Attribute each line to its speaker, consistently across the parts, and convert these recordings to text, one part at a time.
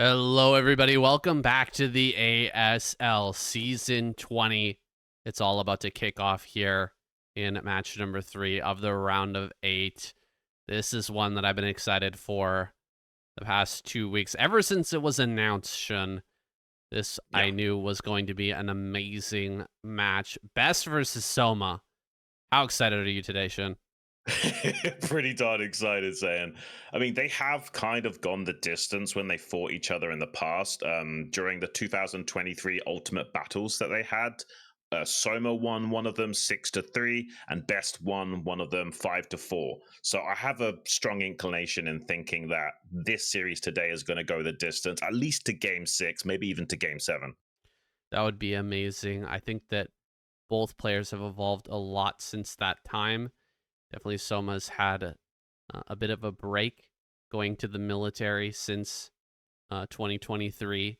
Speaker 1: Hello, everybody. Welcome back to the ASL Season 20. It's all about to kick off here in match number 3 of the round of 8. This is one that I've been excited for the past 2 weeks. Ever since it was announced, Xun, this I knew was going to be an amazing match. Best versus Soma. How excited are you today, Xun?
Speaker 2: Pretty darn excited, saying. I mean, they have kind of gone the distance when they fought each other in the past. During the 2023 Ultimate Battles that they had, Soma won one of them 6-3, and Best won one of them 5-4. So I have a strong inclination in thinking that this series today is going to go the distance, at least to Game 6, maybe even to Game 7.
Speaker 1: That would be amazing. I think that both players have evolved a lot since that time. Definitely Soma's had a bit of a break going to the military since 2023,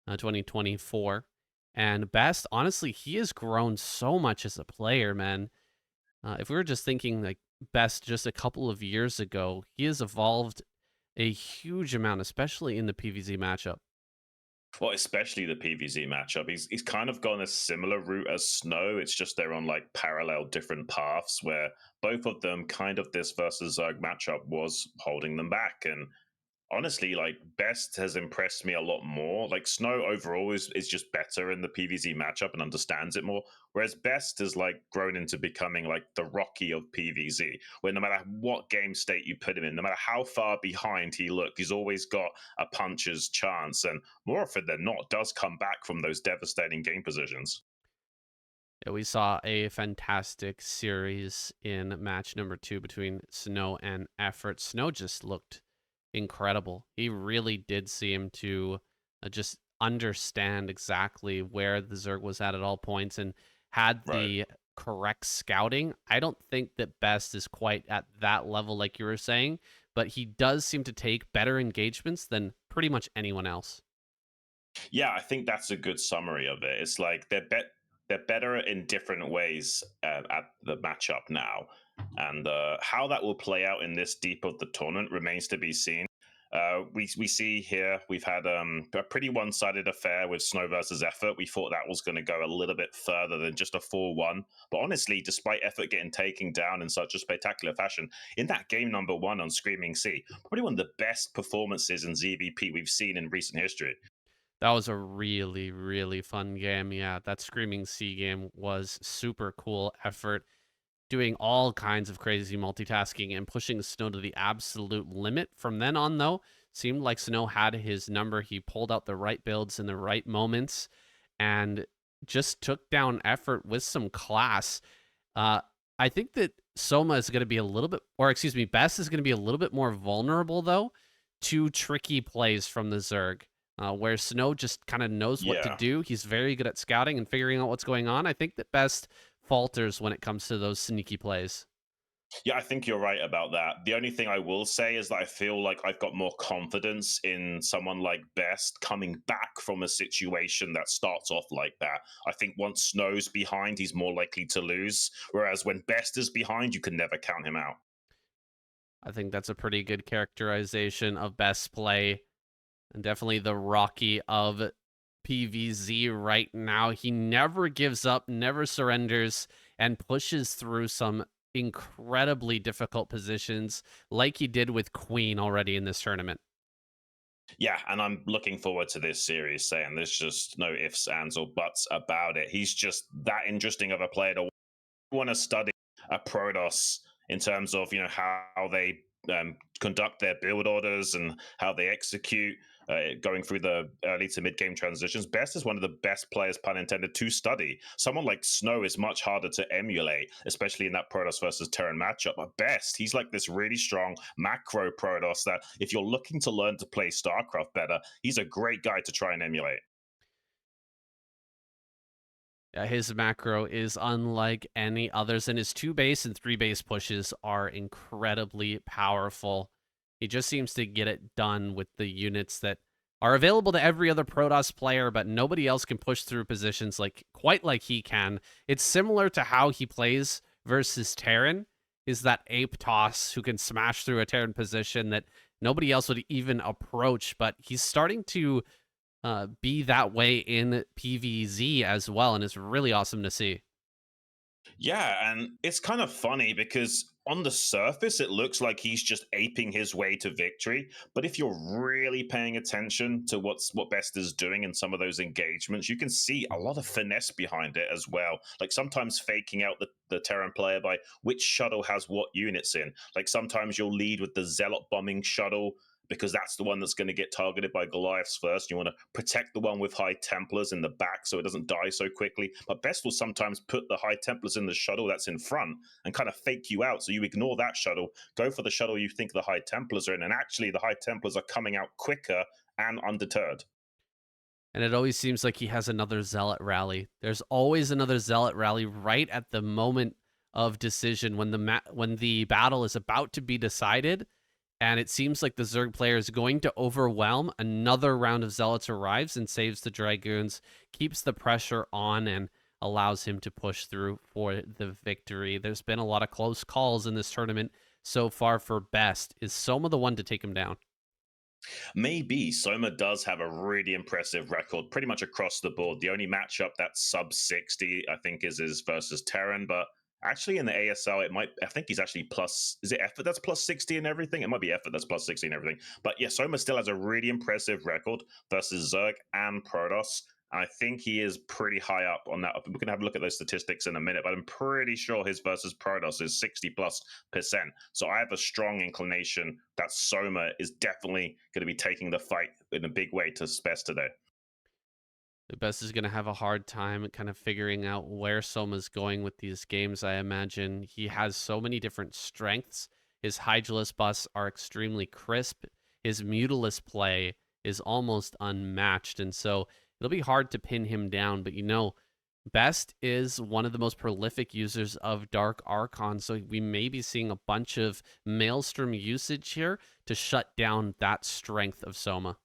Speaker 1: 2024. And Best, honestly, he has grown so much as a player, man. If we were just thinking like Best just a couple of years ago, he has evolved a huge amount, especially in the PvZ matchup.
Speaker 2: Well, especially the PvZ matchup. He's kind of gone a similar route as Snow. It's just they're on like parallel different paths where both of them kind of this versus Zerg matchup was holding them back. And honestly, like Best has impressed me a lot more. Like Snow overall is just better in the PvZ matchup and understands it more. Whereas Best has like grown into becoming like the Rocky of PvZ, where no matter what game state you put him in, no matter how far behind he looked, he's always got a puncher's chance, and more often than not, does come back from those devastating game positions.
Speaker 1: Yeah, we saw a fantastic series in match number 2 between Snow and Effort. Snow just looked incredible. He really did seem to just understand exactly where the Zerg was at all points and had
Speaker 2: Right.
Speaker 1: the correct scouting. I don't think that Best is quite at that level, like you were saying, but he does seem to take better engagements than pretty much anyone else.
Speaker 2: Yeah, I think that's a good summary of it. It's like they're better in different ways at the matchup now, and how that will play out in this deep of the tournament remains to be seen. We see here we've had a pretty one-sided affair with Snow versus Effort. We thought that was going to go a little bit further than just a 4-1, but honestly, despite Effort getting taken down in such a spectacular fashion in that game number 1 on Screaming Sea, probably one of the best performances in ZVP we've seen in recent history.
Speaker 1: That was a really, really fun game. Yeah, that Screaming Sea game was super cool effort, doing all kinds of crazy multitasking and pushing Snow to the absolute limit. From then on, though, seemed like Snow had his number. He pulled out the right builds in the right moments and just took down effort with some class. Uh, I think that Soma is going to be a little bit, or excuse me, Best is going to be a little bit more vulnerable, though, to tricky plays from the Zerg. Where Snow just kind of knows what to
Speaker 2: Yeah.
Speaker 1: do. He's very good at scouting and figuring out what's going on. I think that Best falters when it comes to those sneaky plays.
Speaker 2: Yeah, I think you're right about that. The only thing I will say is that I feel like I've got more confidence in someone like Best coming back from a situation that starts off like that. I think once Snow's behind, he's more likely to lose. Whereas when Best is behind, you can never count him out.
Speaker 1: I think that's a pretty good characterization of Best play, and definitely the Rocky of PVZ right now. He never gives up, never surrenders, and pushes through some incredibly difficult positions like he did with Queen already in this tournament.
Speaker 2: Yeah, and I'm looking forward to this series, saying there's just no ifs, ands, or buts about it. He's just that interesting of a player to want to study a Protoss in terms of how they conduct their build orders and how they execute, going through the early to mid game transitions. Best is one of the best players, pun intended, to study. Someone like Snow is much harder to emulate, especially in that Protoss versus Terran matchup. But Best, he's like this really strong macro Protoss that if you're looking to learn to play StarCraft better, he's a great guy to try and emulate.
Speaker 1: His macro is unlike any others, and his 2 base and 3 base pushes are incredibly powerful. He just seems to get it done with the units that are available to every other Protoss player, but nobody else can push through positions like quite like he can. It's similar to how he plays versus Terran, is that ape toss who can smash through a Terran position that nobody else would even approach. But he's starting to be that way in PVZ as well, and it's really awesome to see.
Speaker 2: Yeah, and it's kind of funny because on the surface, it looks like he's just aping his way to victory. But if you're really paying attention to what Best is doing in some of those engagements, you can see a lot of finesse behind it as well. Like sometimes faking out the Terran player by which shuttle has what units in. Like sometimes you'll lead with the Zealot bombing shuttle because that's the one that's going to get targeted by Goliaths first. You want to protect the one with High Templars in the back so it doesn't die so quickly. But Best will sometimes put the High Templars in the shuttle that's in front and kind of fake you out. So you ignore that shuttle, go for the shuttle you think the High Templars are in, and actually the High Templars are coming out quicker and undeterred.
Speaker 1: And it always seems like he has another Zealot rally. There's always another Zealot rally right at the moment of decision when when the battle is about to be decided, and it seems like the Zerg player is going to overwhelm. Another round of Zealots arrives and saves the Dragoons, keeps the pressure on, and allows him to push through for the victory. There's been a lot of close calls in this tournament so far for Best. Is Soma the one to take him down?
Speaker 2: Maybe Soma does have a really impressive record pretty much across the board. The only matchup that's sub 60, I think, is his versus Terran, but actually in the ASL, I think he's actually plus, is it effort that's plus 60 and everything? It might be effort that's plus 60 and everything. But yeah, Soma still has a really impressive record versus Zerg and Protoss. I think he is pretty high up on that. We can have a look at those statistics in a minute, but I'm pretty sure his versus Protoss is 60+%. So I have a strong inclination that Soma is definitely going to be taking the fight in a big way to Best today.
Speaker 1: The Best is going to have a hard time kind of figuring out where Soma's going with these games, I imagine. He has so many different strengths. His Hydralisk busts are extremely crisp. His Mutalisk play is almost unmatched. And so it'll be hard to pin him down. But Best is one of the most prolific users of Dark Archon. So we may be seeing a bunch of Maelstrom usage here to shut down that strength of Soma.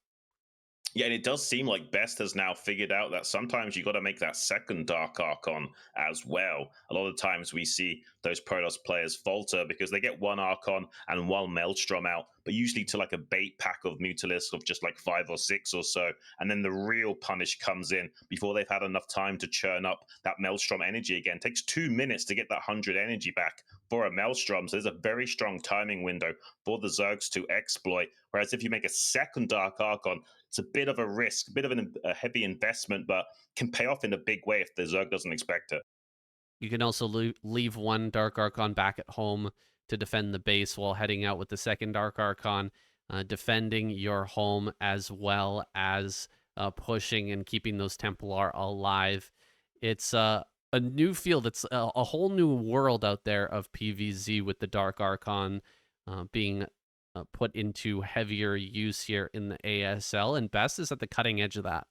Speaker 2: Yeah, and it does seem like Best has now figured out that sometimes you got to make that second Dark Archon as well. A lot of times we see those Protoss players falter because they get one Archon and one Maelstrom out, but usually to like a bait pack of Mutalisk of just like 5 or 6 or so. And then the real punish comes in before they've had enough time to churn up that Maelstrom energy again. It takes 2 minutes to get that 100 energy back for a Maelstrom. So there's a very strong timing window for the Zergs to exploit. Whereas if you make a second Dark Archon, it's a bit of a risk, a bit of a heavy investment, but can pay off in a big way if the Zerg doesn't expect it.
Speaker 1: You can also leave one Dark Archon back at home to defend the base while heading out with the second Dark Archon, defending your home as well as pushing and keeping those Templar alive. It's a new field. It's a whole new world out there of PvZ with the Dark Archon being put into heavier use here in the ASL, and Best is at the cutting edge of that.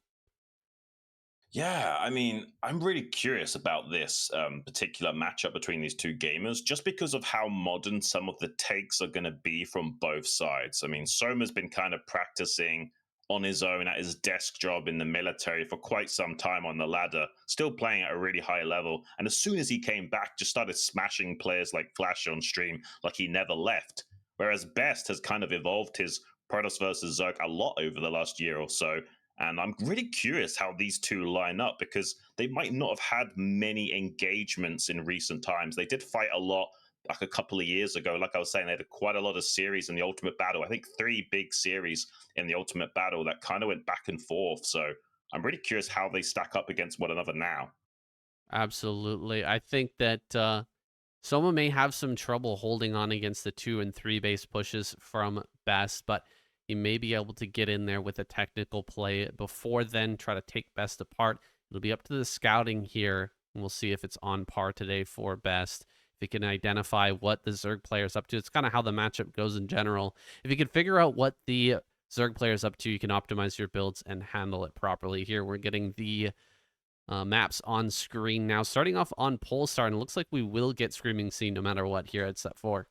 Speaker 2: Yeah, I mean, I'm really curious about this particular matchup between these two gamers, just because of how modern some of the takes are going to be from both sides. I mean, Soma's been kind of practicing on his own at his desk job in the military for quite some time on the ladder, still playing at a really high level. And as soon as he came back, just started smashing players like Flash on stream, like he never left. Whereas Best has kind of evolved his Protoss versus Zerg a lot over the last year or so, and I'm really curious how these two line up because they might not have had many engagements in recent times. They did fight a lot like a couple of years ago. Like I was saying, they had quite a lot of series in the Ultimate Battle. I think 3 big series in the Ultimate Battle that kind of went back and forth. So I'm really curious how they stack up against one another now.
Speaker 1: Absolutely. I think that Soma may have some trouble holding on against the 2 and 3 base pushes from Best, but he may be able to get in there with a technical play before then, try to take Best apart. It'll be up to the scouting here, and we'll see if it's on par today for Best. If he can identify what the Zerg player is up to, it's kind of how the matchup goes in general. If you can figure out what the Zerg player is up to, you can optimize your builds and handle it properly. Here, we're getting the maps on screen now. Starting off on Polestar, and it looks like we will get Screaming Sea no matter what here at set 4.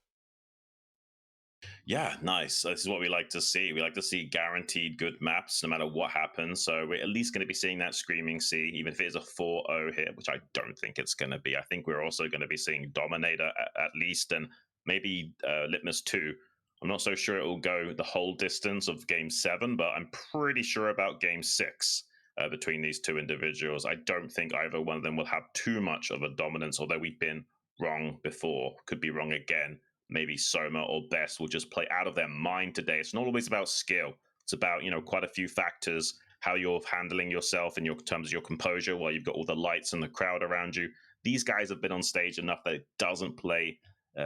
Speaker 2: Yeah, nice. This is what we like to see. We like to see guaranteed good maps no matter what happens. So we're at least going to be seeing that Screaming Sea, even if it is a 4-0 here, which I don't think it's going to be. I think we're also going to be seeing Dominator at least, and maybe Litmus 2. I'm not so sure it will go the whole distance of Game 7, but I'm pretty sure about Game 6 between these two individuals. I don't think either one of them will have too much of a dominance, although we've been wrong before, could be wrong again. Maybe Soma or Best will just play out of their mind today. It's not always about skill. It's about, quite a few factors, how you're handling yourself in your terms of your composure while you've got all the lights and the crowd around you. These guys have been on stage enough that it doesn't play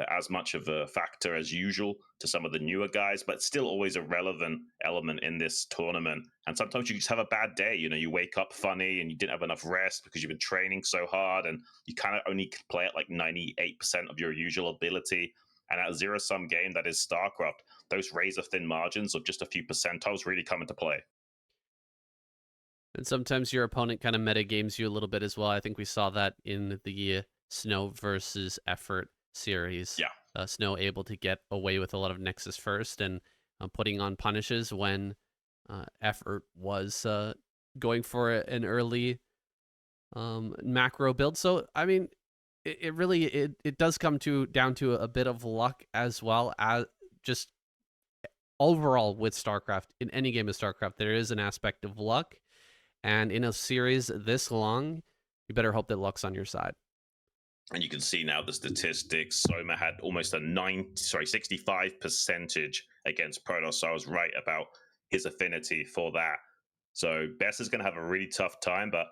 Speaker 2: as much of a factor as usual to some of the newer guys, but still always a relevant element in this tournament. And sometimes you just have a bad day. You wake up funny and you didn't have enough rest because you've been training so hard and you kind of only play at like 98% of your usual ability. And at a zero-sum game that is StarCraft, those razor-thin margins of just a few percentiles really come into play.
Speaker 1: And sometimes your opponent kind of metagames you a little bit as well. I think we saw that in the Snow versus Effort series.
Speaker 2: Yeah.
Speaker 1: Snow able to get away with a lot of Nexus first and putting on punishes when Effort was going for an early macro build. So, I mean, it really does come down to a bit of luck as well as just overall with StarCraft. In any game of StarCraft, there is an aspect of luck. And in a series this long, you better hope that luck's on your side.
Speaker 2: And you can see now the statistics. Soma had almost a 65% against Protoss. So I was right about his affinity for that. So Best is going to have a really tough time, but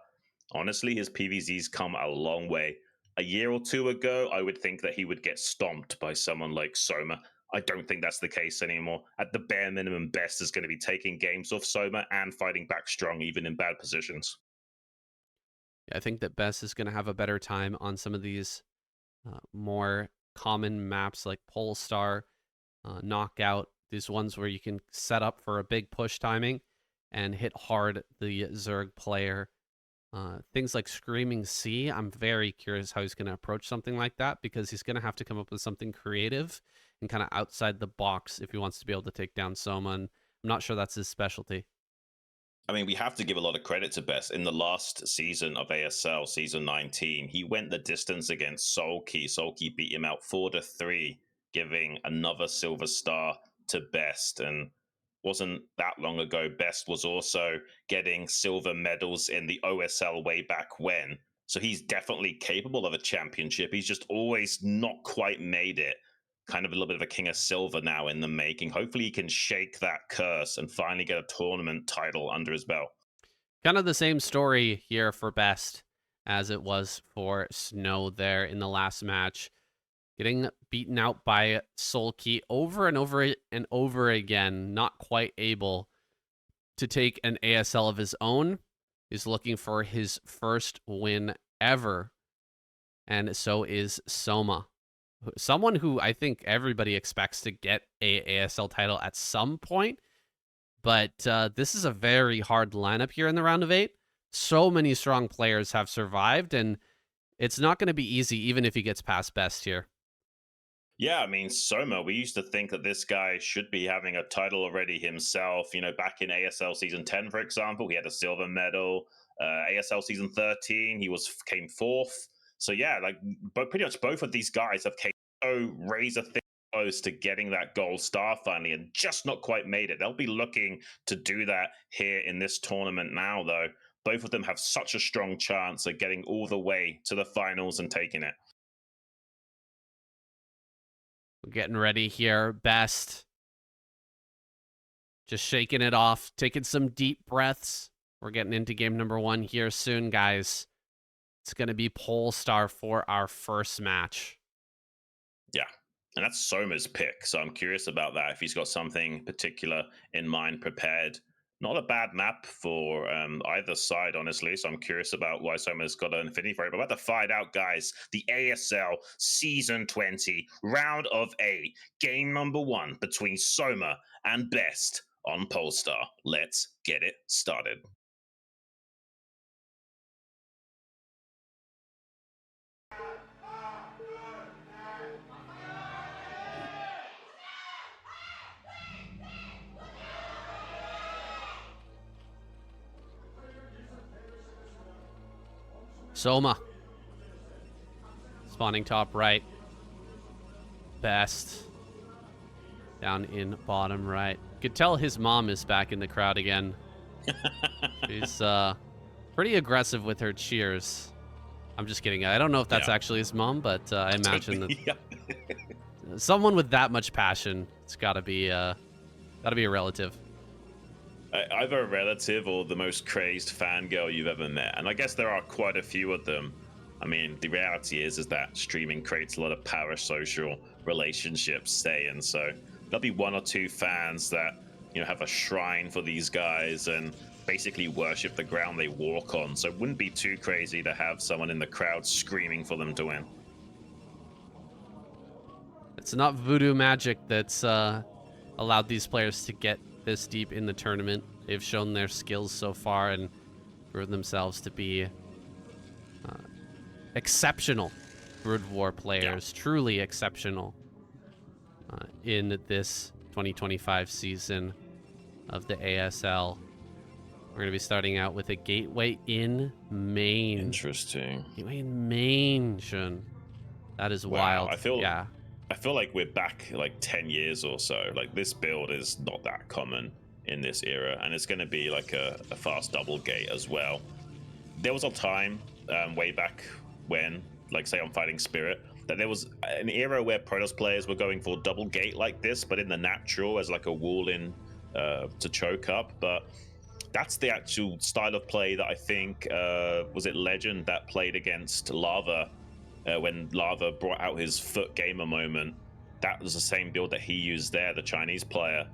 Speaker 2: honestly, his PvZ's come a long way. A year or two ago, I would think that he would get stomped by someone like Soma. I don't think that's the case anymore. At the bare minimum, Best is going to be taking games off Soma and fighting back strong, even in bad positions.
Speaker 1: I think that Best is going to have a better time on some of these more common maps like Polestar, Knockout, these ones where you can set up for a big push timing and hit hard the Zerg player. Things like Screaming Sea, I'm very curious how he's going to approach something like that because he's going to have to come up with something creative and kind of outside the box if he wants to be able to take down Soma, and I'm not sure that's his specialty.
Speaker 2: I mean, we have to give a lot of credit to Best. In the last season of ASL, season 19, he went the distance against Solkey. Solkey beat him out 4-3, giving another silver star to Best. And wasn't that long ago, Best was also getting silver medals in the OSL way back when. So he's definitely capable of a championship. He's just always not quite made it. Kind of a little bit of a king of silver now in the making. Hopefully he can shake that curse and finally get a tournament title under his belt.
Speaker 1: Kind of the same story here for Best as it was for Snow there in the last match. Getting beaten out by Solkey over and over and over again, not quite able to take an ASL of his own. He's looking for his first win ever. And so is Soma. Someone who I think everybody expects to get a ASL title at some point. But this is a very hard lineup here in the round of 8. So many strong players have survived, and it's not going to be easy even if he gets past Best here.
Speaker 2: Yeah, I mean, Soma, we used to think that this guy should be having a title already himself. Back in ASL Season 10, for example, he had a silver medal. ASL Season 13, he came 4th. So yeah, pretty much both of these guys have came so razor thin close to getting that gold star finally and just not quite made it. They'll be looking to do that here in this tournament now, though. Both of them have such a strong chance of getting all the way to the finals and taking it.
Speaker 1: We're getting ready here. Best. Just shaking it off, taking some deep breaths. We're getting into game number 1 here soon, guys. It's going to be Polestar for our first match.
Speaker 2: Yeah, and that's Soma's pick, so I'm curious about that, if he's got something particular in mind prepared. Not a bad map for either side, honestly, so I'm curious about why Soma's got an affinity for it. But we're about to find out, guys. The ASL Season 20, Round of 8, game number 1 between Soma and Best on Polestar. Let's get it started.
Speaker 1: Soma. Spawning top right. Best. down in bottom right. Could tell his mom is back in the crowd again. She's pretty aggressive with her cheers. I'm just kidding. I don't know if that's actually his mom, but I imagine that someone with that much passion, it's gotta be a relative.
Speaker 2: Either a relative or the most crazed fangirl you've ever met. And I guess there are quite a few of them. I mean, the reality is that streaming creates a lot of parasocial relationships, say, and so there'll be one or two fans that, you know, have a shrine for these guys and basically worship the ground they walk on. So it wouldn't be too crazy to have someone in the crowd screaming for them to win.
Speaker 1: It's not voodoo magic that's allowed these players to get this deep in the tournament. They've shown their skills so far and proven themselves to be exceptional Brood War players, truly exceptional in this 2025 season of the ASL. We're going to be starting out with a gateway in main.
Speaker 2: Interesting.
Speaker 1: Gateway in main, Xun. That is wild.
Speaker 2: I feel like we're back like 10 years or so. Like, this build is not that common in this era, and it's going to be like a fast double gate as well. There was a time way back when, like, say on Fighting Spirit, that there was an era where Protoss players were going for double gate like this, but in the natural as like a wall in to choke up. But that's the actual style of play that I think was it Legend that played against Lava when Lava brought out his foot gamer moment. That was the same build that he used there, the Chinese player,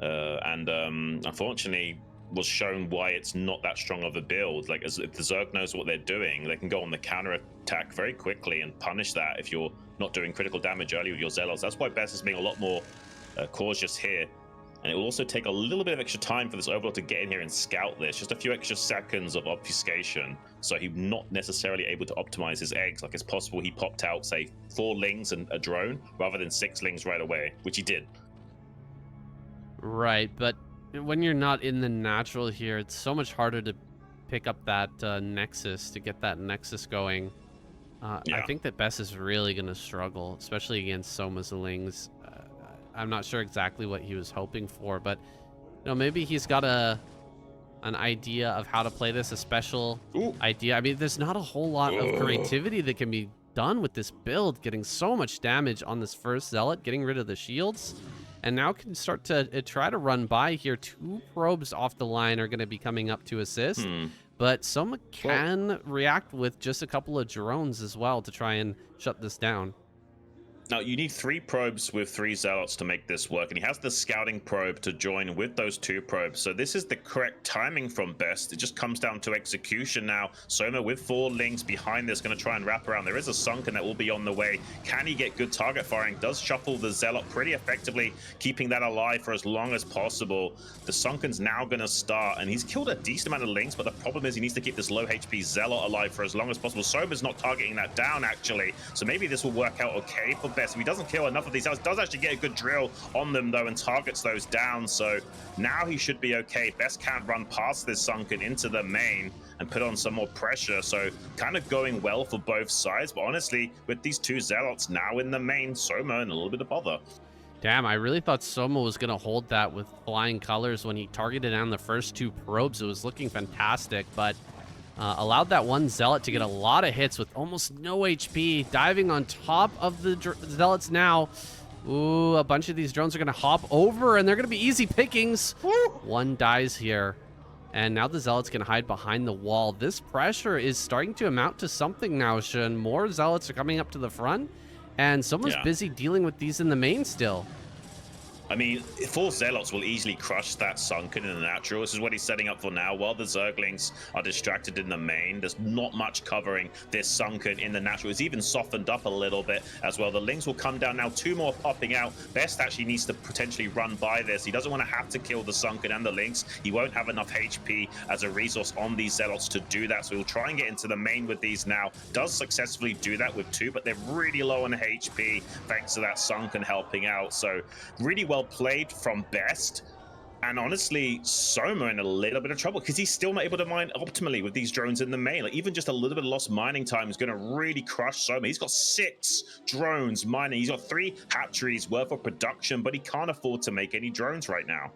Speaker 2: and unfortunately was shown why it's not that strong of a build. Like, as if the Zerg knows what they're doing, they can go on the counter attack very quickly and punish that if you're not doing critical damage early with your Zealots. That's why Bess is being a lot more cautious here. And it will also take a little bit of extra time for this Overlord to get in here and scout this. Just a few extra seconds of obfuscation. So he's not necessarily able to optimize his eggs. Like, it's possible he popped out, say, 4 lings and a drone rather than 6 lings right away, which he did.
Speaker 1: Right, but when you're not in the natural here, it's so much harder to pick up that nexus, to get that nexus going. I think that Bess is really going to struggle, especially against Soma's lings. I'm not sure exactly what he was hoping for, but you know, maybe he's got an idea of how to play this, a special idea. I mean, there's not a whole lot of creativity that can be done with this build, getting so much damage on this first Zealot, getting rid of the shields, and now can start to try to run by here. 2 probes off the line are going to be coming up to assist, but Soma can react with just a couple of drones as well to try and shut this down.
Speaker 2: Now, you need 3 probes with 3 Zealots to make this work, and he has the scouting probe to join with those 2 probes. So this is the correct timing from Best. It just comes down to execution now. Soma with 4 lings behind this, going to try and wrap around. There is a Sunken that will be on the way. Can he get good target firing? Does shuffle the Zealot pretty effectively, keeping that alive for as long as possible. The Sunken's now going to start, and he's killed a decent amount of lings, but the problem is he needs to keep this low HP Zealot alive for as long as possible. Soma's not targeting that down, actually. So maybe this will work out okay for Best. If he doesn't kill enough of these Zealots, does actually get a good drill on them though and targets those down. So now he should be okay. Best can't run past this Sunken into the main and put on some more pressure. So kind of going well for both sides. But honestly, with these 2 Zealots now in the main, Soma in a little bit of bother.
Speaker 1: Damn, I really thought Soma was going to hold that with flying colors when he targeted on the first 2 probes. It was looking fantastic, but allowed that one Zealot to get a lot of hits with almost no HP, diving on top of the Zealots now. Ooh, a bunch of these drones are going to hop over, and they're going to be easy pickings. One dies here, and now the Zealots can hide behind the wall. This pressure is starting to amount to something now, Xun. More Zealots are coming up to the front, and someone's busy dealing with these in the main still.
Speaker 2: I mean, 4 Zealots will easily crush that Sunken in the natural. This is what he's setting up for now. While the Zerglings are distracted in the main, there's not much covering this Sunken in the natural. It's even softened up a little bit as well. The Lings will come down now. 2 more popping out. Best actually needs to potentially run by this. He doesn't want to have to kill the Sunken and the Lings. He won't have enough HP as a resource on these Zealots to do that. So he'll try and get into the main with these now. Does successfully do that with 2, but they're really low on HP thanks to that Sunken helping out. So really well played from Best. And honestly, Soma in a little bit of trouble because he's still not able to mine optimally with these drones in the main. Like even just a little bit of lost mining time is going to really crush Soma. He's got 6 drones mining. He's got 3 hatcheries worth of production, but he can't afford to make any drones right now.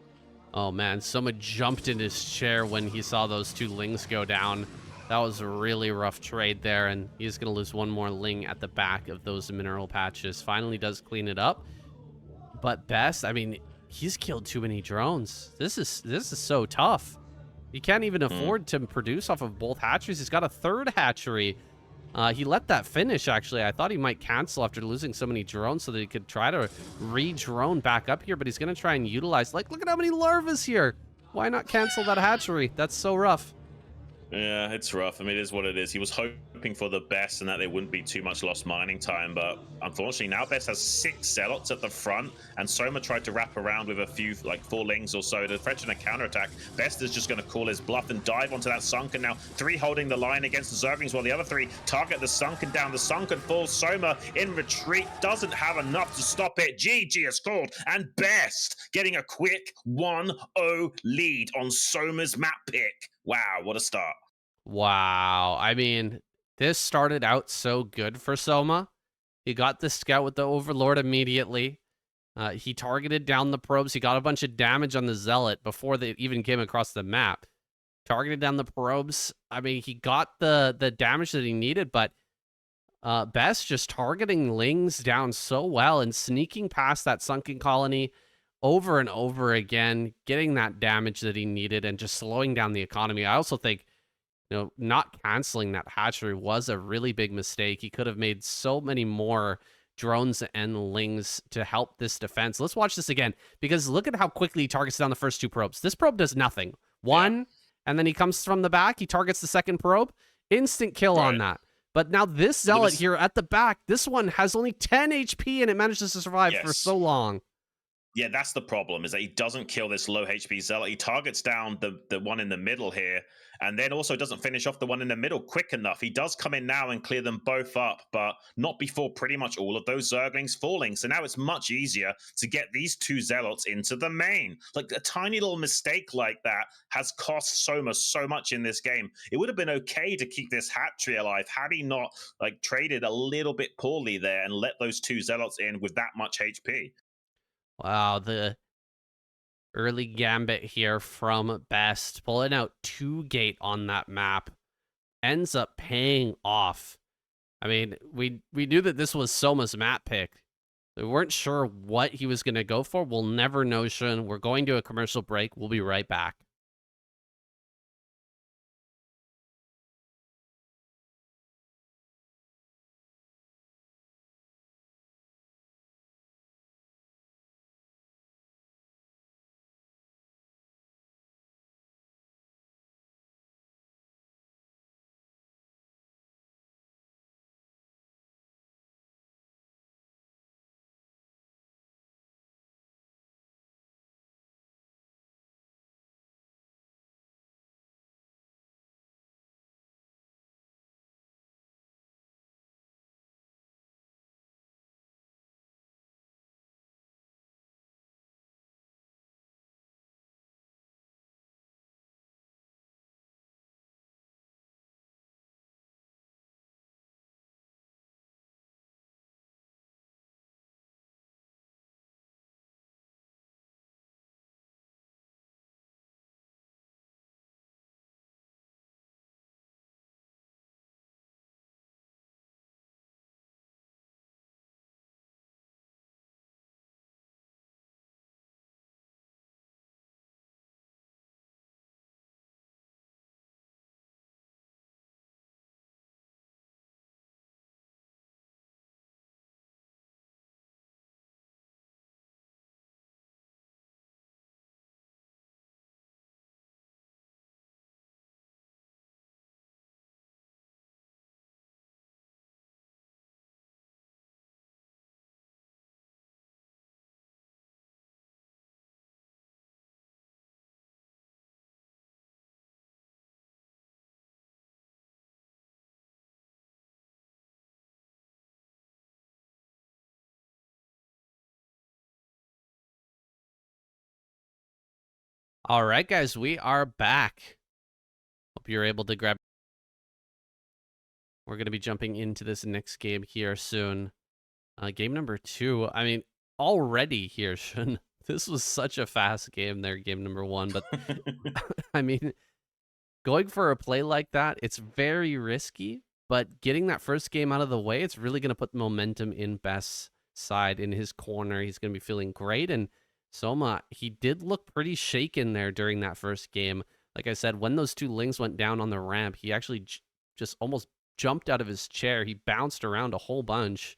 Speaker 1: Oh man, Soma jumped in his chair when he saw those 2 lings go down. That was a really rough trade there, and he's going to lose 1 more ling at the back of those mineral patches. Finally does clean it up. But Best, I mean, he's killed too many drones. This is so tough. He can't even afford to produce off of both hatcheries. He's got a 3rd hatchery. He let that finish, actually. I thought he might cancel after losing so many drones so that he could try to re-drone back up here, but he's going to try and utilize... Like, look at how many larvas here. Why not cancel that hatchery? That's so rough.
Speaker 2: Yeah, it's rough. I mean, it is what it is. He was hoping for the best and that there wouldn't be too much lost mining time, but unfortunately now Best has 6 zealots at the front, and Soma tried to wrap around with a few, like 4 lings or so to threaten a counterattack. Best is just going to call his bluff and dive onto that Sunken. Now 3 holding the line against the Zerglings, while the other 3 target the Sunken down. The Sunken falls. Soma in retreat doesn't have enough to stop it. GG is called, and Best getting a quick 1-0 lead on Soma's map pick. Wow, what a start.
Speaker 1: Wow. I mean, this started out so good for Soma. He got the scout with the Overlord immediately. He targeted down the probes. He got a bunch of damage on the Zealot before they even came across the map. Targeted down the probes. I mean, he got the damage that he needed, but Best just targeting lings down so well and sneaking past that sunken colony over and over again, getting that damage that he needed and just slowing down the economy. I also think, not canceling that hatchery was a really big mistake. He could have made so many more drones and lings to help this defense. Let's watch this again, because look at how quickly he targets down the first 2 probes. This probe does nothing. One, and then he comes from the back. He targets the second probe. Instant kill on that. But now this Zealot here at the back, this one has only 10 HP, and it manages to survive for so long.
Speaker 2: Yeah, that's the problem, is that he doesn't kill this low HP Zealot. He targets down the one in the middle here, and then also doesn't finish off the one in the middle quick enough. He does come in now and clear them both up, but not before pretty much all of those Zerglings falling. So now it's much easier to get these 2 Zealots into the main. Like, a tiny little mistake like that has cost Soma so much in this game. It would have been okay to keep this hatchery alive had he not, like, traded a little bit poorly there and let those 2 Zealots in with that much HP.
Speaker 1: Wow, the early gambit here from Best, pulling out 2 gate on that map, ends up paying off. I mean, we knew that this was Soma's map pick. We weren't sure what he was going to go for. We'll never know, Xun. We're going to a commercial break. We'll be right back. All right, guys, we are back. Hope you're able to grab. We're going to be jumping into this next game here soon. Game number 2. I mean, already here, Xun. This was such a fast game there, game number 1. But, I mean, going for a play like that, it's very risky. But getting that first game out of the way, it's really going to put momentum in Best's side, in his corner. He's going to be feeling great. And Soma, he did look pretty shaken there during that first game. Like I said, when those 2 lings went down on the ramp, he actually just almost jumped out of his chair. He bounced around a whole bunch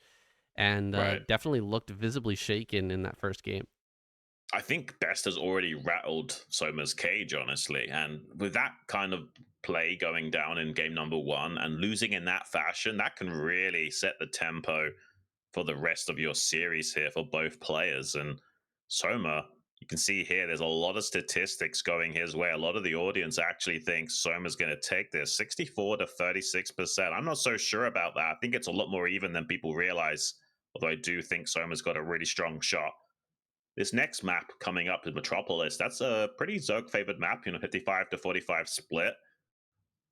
Speaker 1: and
Speaker 2: Right.
Speaker 1: definitely looked visibly shaken in that first game.
Speaker 2: I think Best has already rattled Soma's cage, honestly. And with that kind of play going down in game number 1 and losing in that fashion, that can really set the tempo for the rest of your series here for both players. And Soma, you can see here, there's a lot of statistics going his way. A lot of the audience actually thinks Soma's going to take this 64 to 36%. I'm not so sure about that. I think it's a lot more even than people realize, although I do think Soma's got a really strong shot. This next map coming up is Metropolis. That's a pretty Zerg favored map, 55 to 45 split.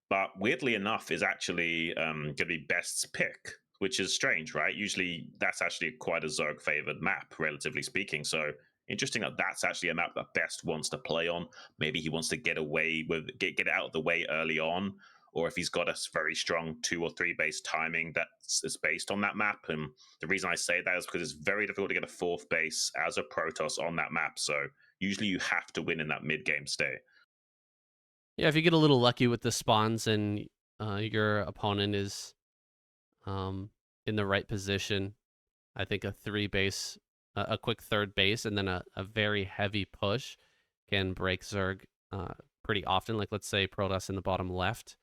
Speaker 2: But weirdly enough, is actually going to be Best's pick, which is strange, right? Usually that's actually quite a Zerg favored map, relatively speaking. So interesting that that's actually a map that Best wants to play on. Maybe he wants to get away with get it out of the way early on, or if he's got a very strong 2 or 3 base timing that is based on that map. And the reason I say that is because it's very difficult to get a 4th base as a Protoss on that map. So usually you have to win in that mid game state.
Speaker 1: Yeah, if you get a little lucky with the spawns and your opponent is in the right position, I think a 3 base, a quick 3rd base, and then a very heavy push can break Zerg pretty often. Like, let's say Protoss in the bottom left,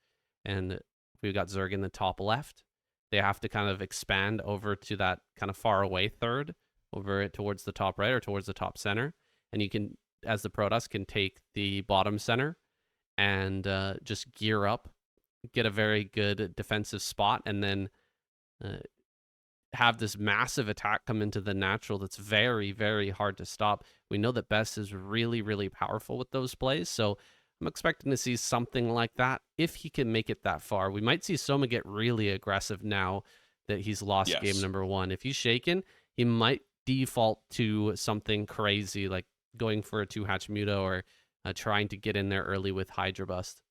Speaker 1: and we've got Zerg in the top left. They have to kind of expand over to that kind of far away 3rd, over towards the top right or towards the top center. And you can, as the Protoss, can take the bottom center and just gear up, get a very good defensive spot, and then have this massive attack come into the natural that's very, very hard to stop. We know that Best is really, really powerful with those plays, so I'm expecting to see something like that if he can make it that far. We might see Soma get really aggressive now that he's lost game number 1. If he's shaken, he might default to something crazy like going for a 2-hatch Muta or trying to get in there early with Hydra Bust.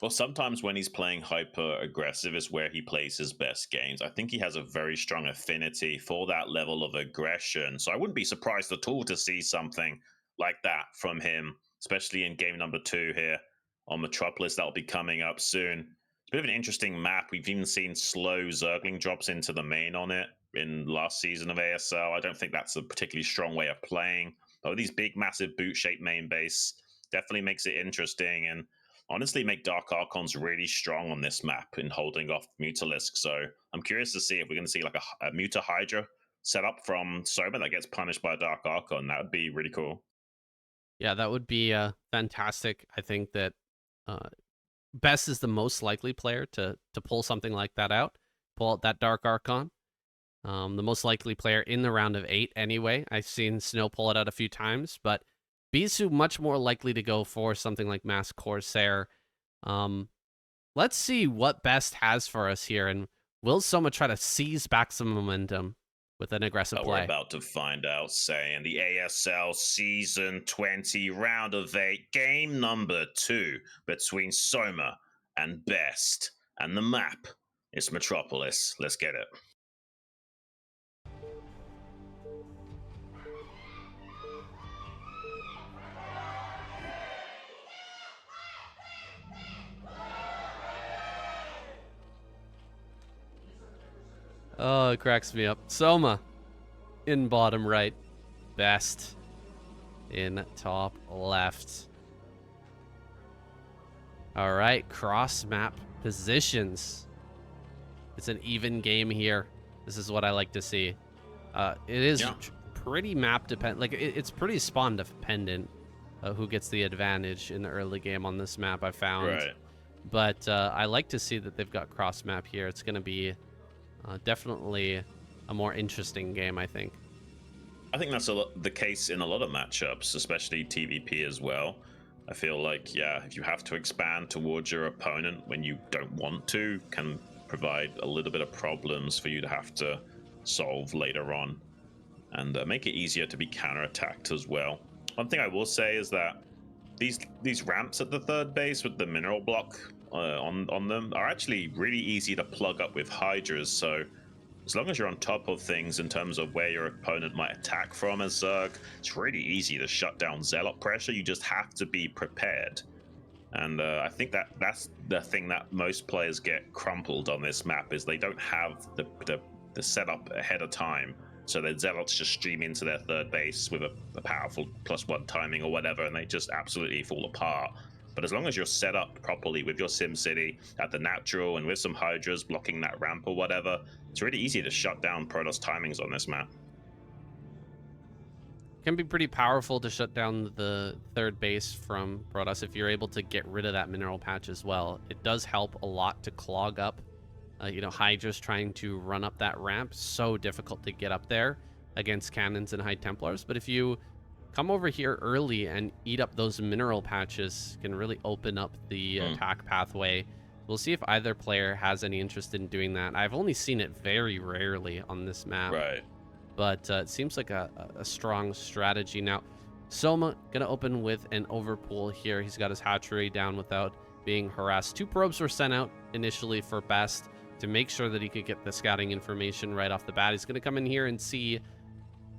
Speaker 2: Well, sometimes when he's playing hyper aggressive is where he plays his best games. I think he has a very strong affinity for that level of aggression. So I wouldn't be surprised at all to see something like that from him, especially in game number 2 here on Metropolis. That'll be coming up soon. It's a bit of an interesting map. We've even seen slow Zergling drops into the main on it in last season of ASL. I don't think that's a particularly strong way of playing. Though these big, massive boot-shaped main base definitely makes it interesting, and honestly make Dark Archons really strong on this map in holding off Mutalisk. So I'm curious to see if we're going to see like a Muta Hydra set up from Soma that gets punished by a Dark Archon. That would be really cool.
Speaker 1: Yeah, that would be fantastic. I think that Best is the most likely player to pull something like that out, pull out that Dark Archon. The most likely player in the round of 8 anyway. I've seen Snow pull it out a few times, but Bisu much more likely to go for something like Mass Corsair. Let's see what Best has for us here, and will Soma try to seize back some momentum with an aggressive play?
Speaker 2: We're about to find out, saying the ASL Season 20 Round of 8, game number 2 between Soma and Best. And the map is Metropolis. Let's get it.
Speaker 1: Oh, it cracks me up. Soma in bottom right. Best in top left. All right, cross map positions. It's an even game here. This is what I like to see. It is pretty map dependent. Like it's pretty spawn dependent. Who gets the advantage in the early game on this map? I found.
Speaker 2: Right.
Speaker 1: But I like to see that they've got cross map here. It's going to be definitely a more interesting game, I think.
Speaker 2: I think that's the case in a lot of matchups, especially TVP as well. I feel like, yeah, if you have to expand towards your opponent when you don't want to, can provide a little bit of problems for you to have to solve later on, and make it easier to be counterattacked as well. One thing I will say is that these ramps at the third base with the mineral block on them are actually really easy to plug up with hydras, so as long as you're on top of things in terms of where your opponent might attack from as Zerg, it's really easy to shut down Zealot pressure. You just have to be prepared. And I think that's the thing that most players get crumpled on this map, is they don't have the setup ahead of time. So their Zealots just stream into their third base with a powerful +1 timing or whatever, and they just absolutely fall apart. But as long as you're set up properly with your SimCity at the natural and with some Hydras blocking that ramp or whatever, it's really easy to shut down Protoss timings on this map.
Speaker 1: Can be pretty powerful to shut down the third base from Protoss if you're able to get rid of that mineral patch as well. It does help a lot to clog up, Hydra's trying to run up that ramp. So difficult to get up there against cannons and High Templars. But if you come over here early and eat up those mineral patches, can really open up the attack pathway. We'll see if either player has any interest in doing that. I've only seen it very rarely on this map.
Speaker 2: Right.
Speaker 1: But it seems like a strong strategy. Now, Soma going to open with an overpool here. He's got his hatchery down without being harassed. 2 probes were sent out initially for Best to make sure that he could get the scouting information right off the bat. He's going to come in here and see a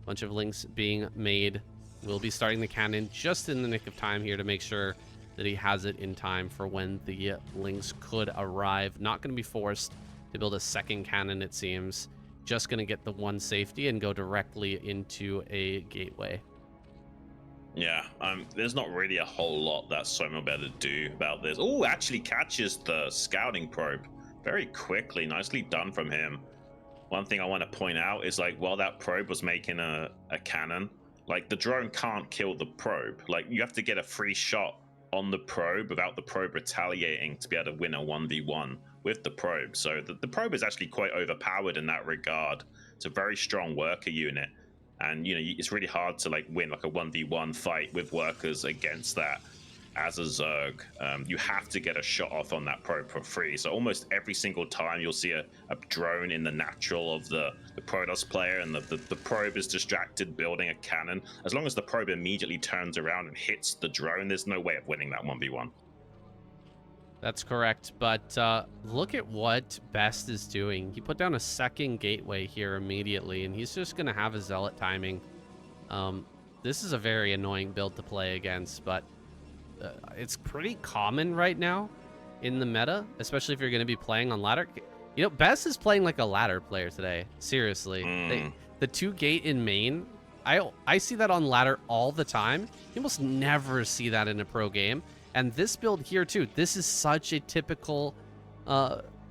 Speaker 1: bunch of links being made. We'll be starting the cannon just in the nick of time here to make sure that he has it in time for when the links could arrive. Not going to be forced to build a second cannon, it seems. Just going to get the one safety and go directly into a gateway.
Speaker 2: Yeah, there's not really a whole lot that Soma will be able to do about this. Oh, actually catches the scouting probe very quickly. Nicely done from him. One thing I want to point out is, like, while that probe was making a cannon, like, the drone can't kill the probe. Like, you have to get a free shot on the probe without the probe retaliating to be able to win a 1v1 with the probe. So the probe is actually quite overpowered in that regard. It's a very strong worker unit, and it's really hard to like win like a 1v1 fight with workers against that as a Zerg. You have to get a shot off on that probe for free. So almost every single time you'll see a drone in the natural of the Protoss player, and the probe is distracted building a cannon. As long as the probe immediately turns around and hits the drone, there's no way of winning that 1v1.
Speaker 1: That's correct, but look at what Best is doing. He put down a second gateway here immediately, and he's just going to have a Zealot timing. This is a very annoying build to play against, but it's pretty common right now in the meta, especially if you're going to be playing on ladder. Best is playing like a ladder player today. Seriously. The 2-gate in main, I see that on ladder all the time. You almost never see that in a pro game. And this build here, too, this is such a typical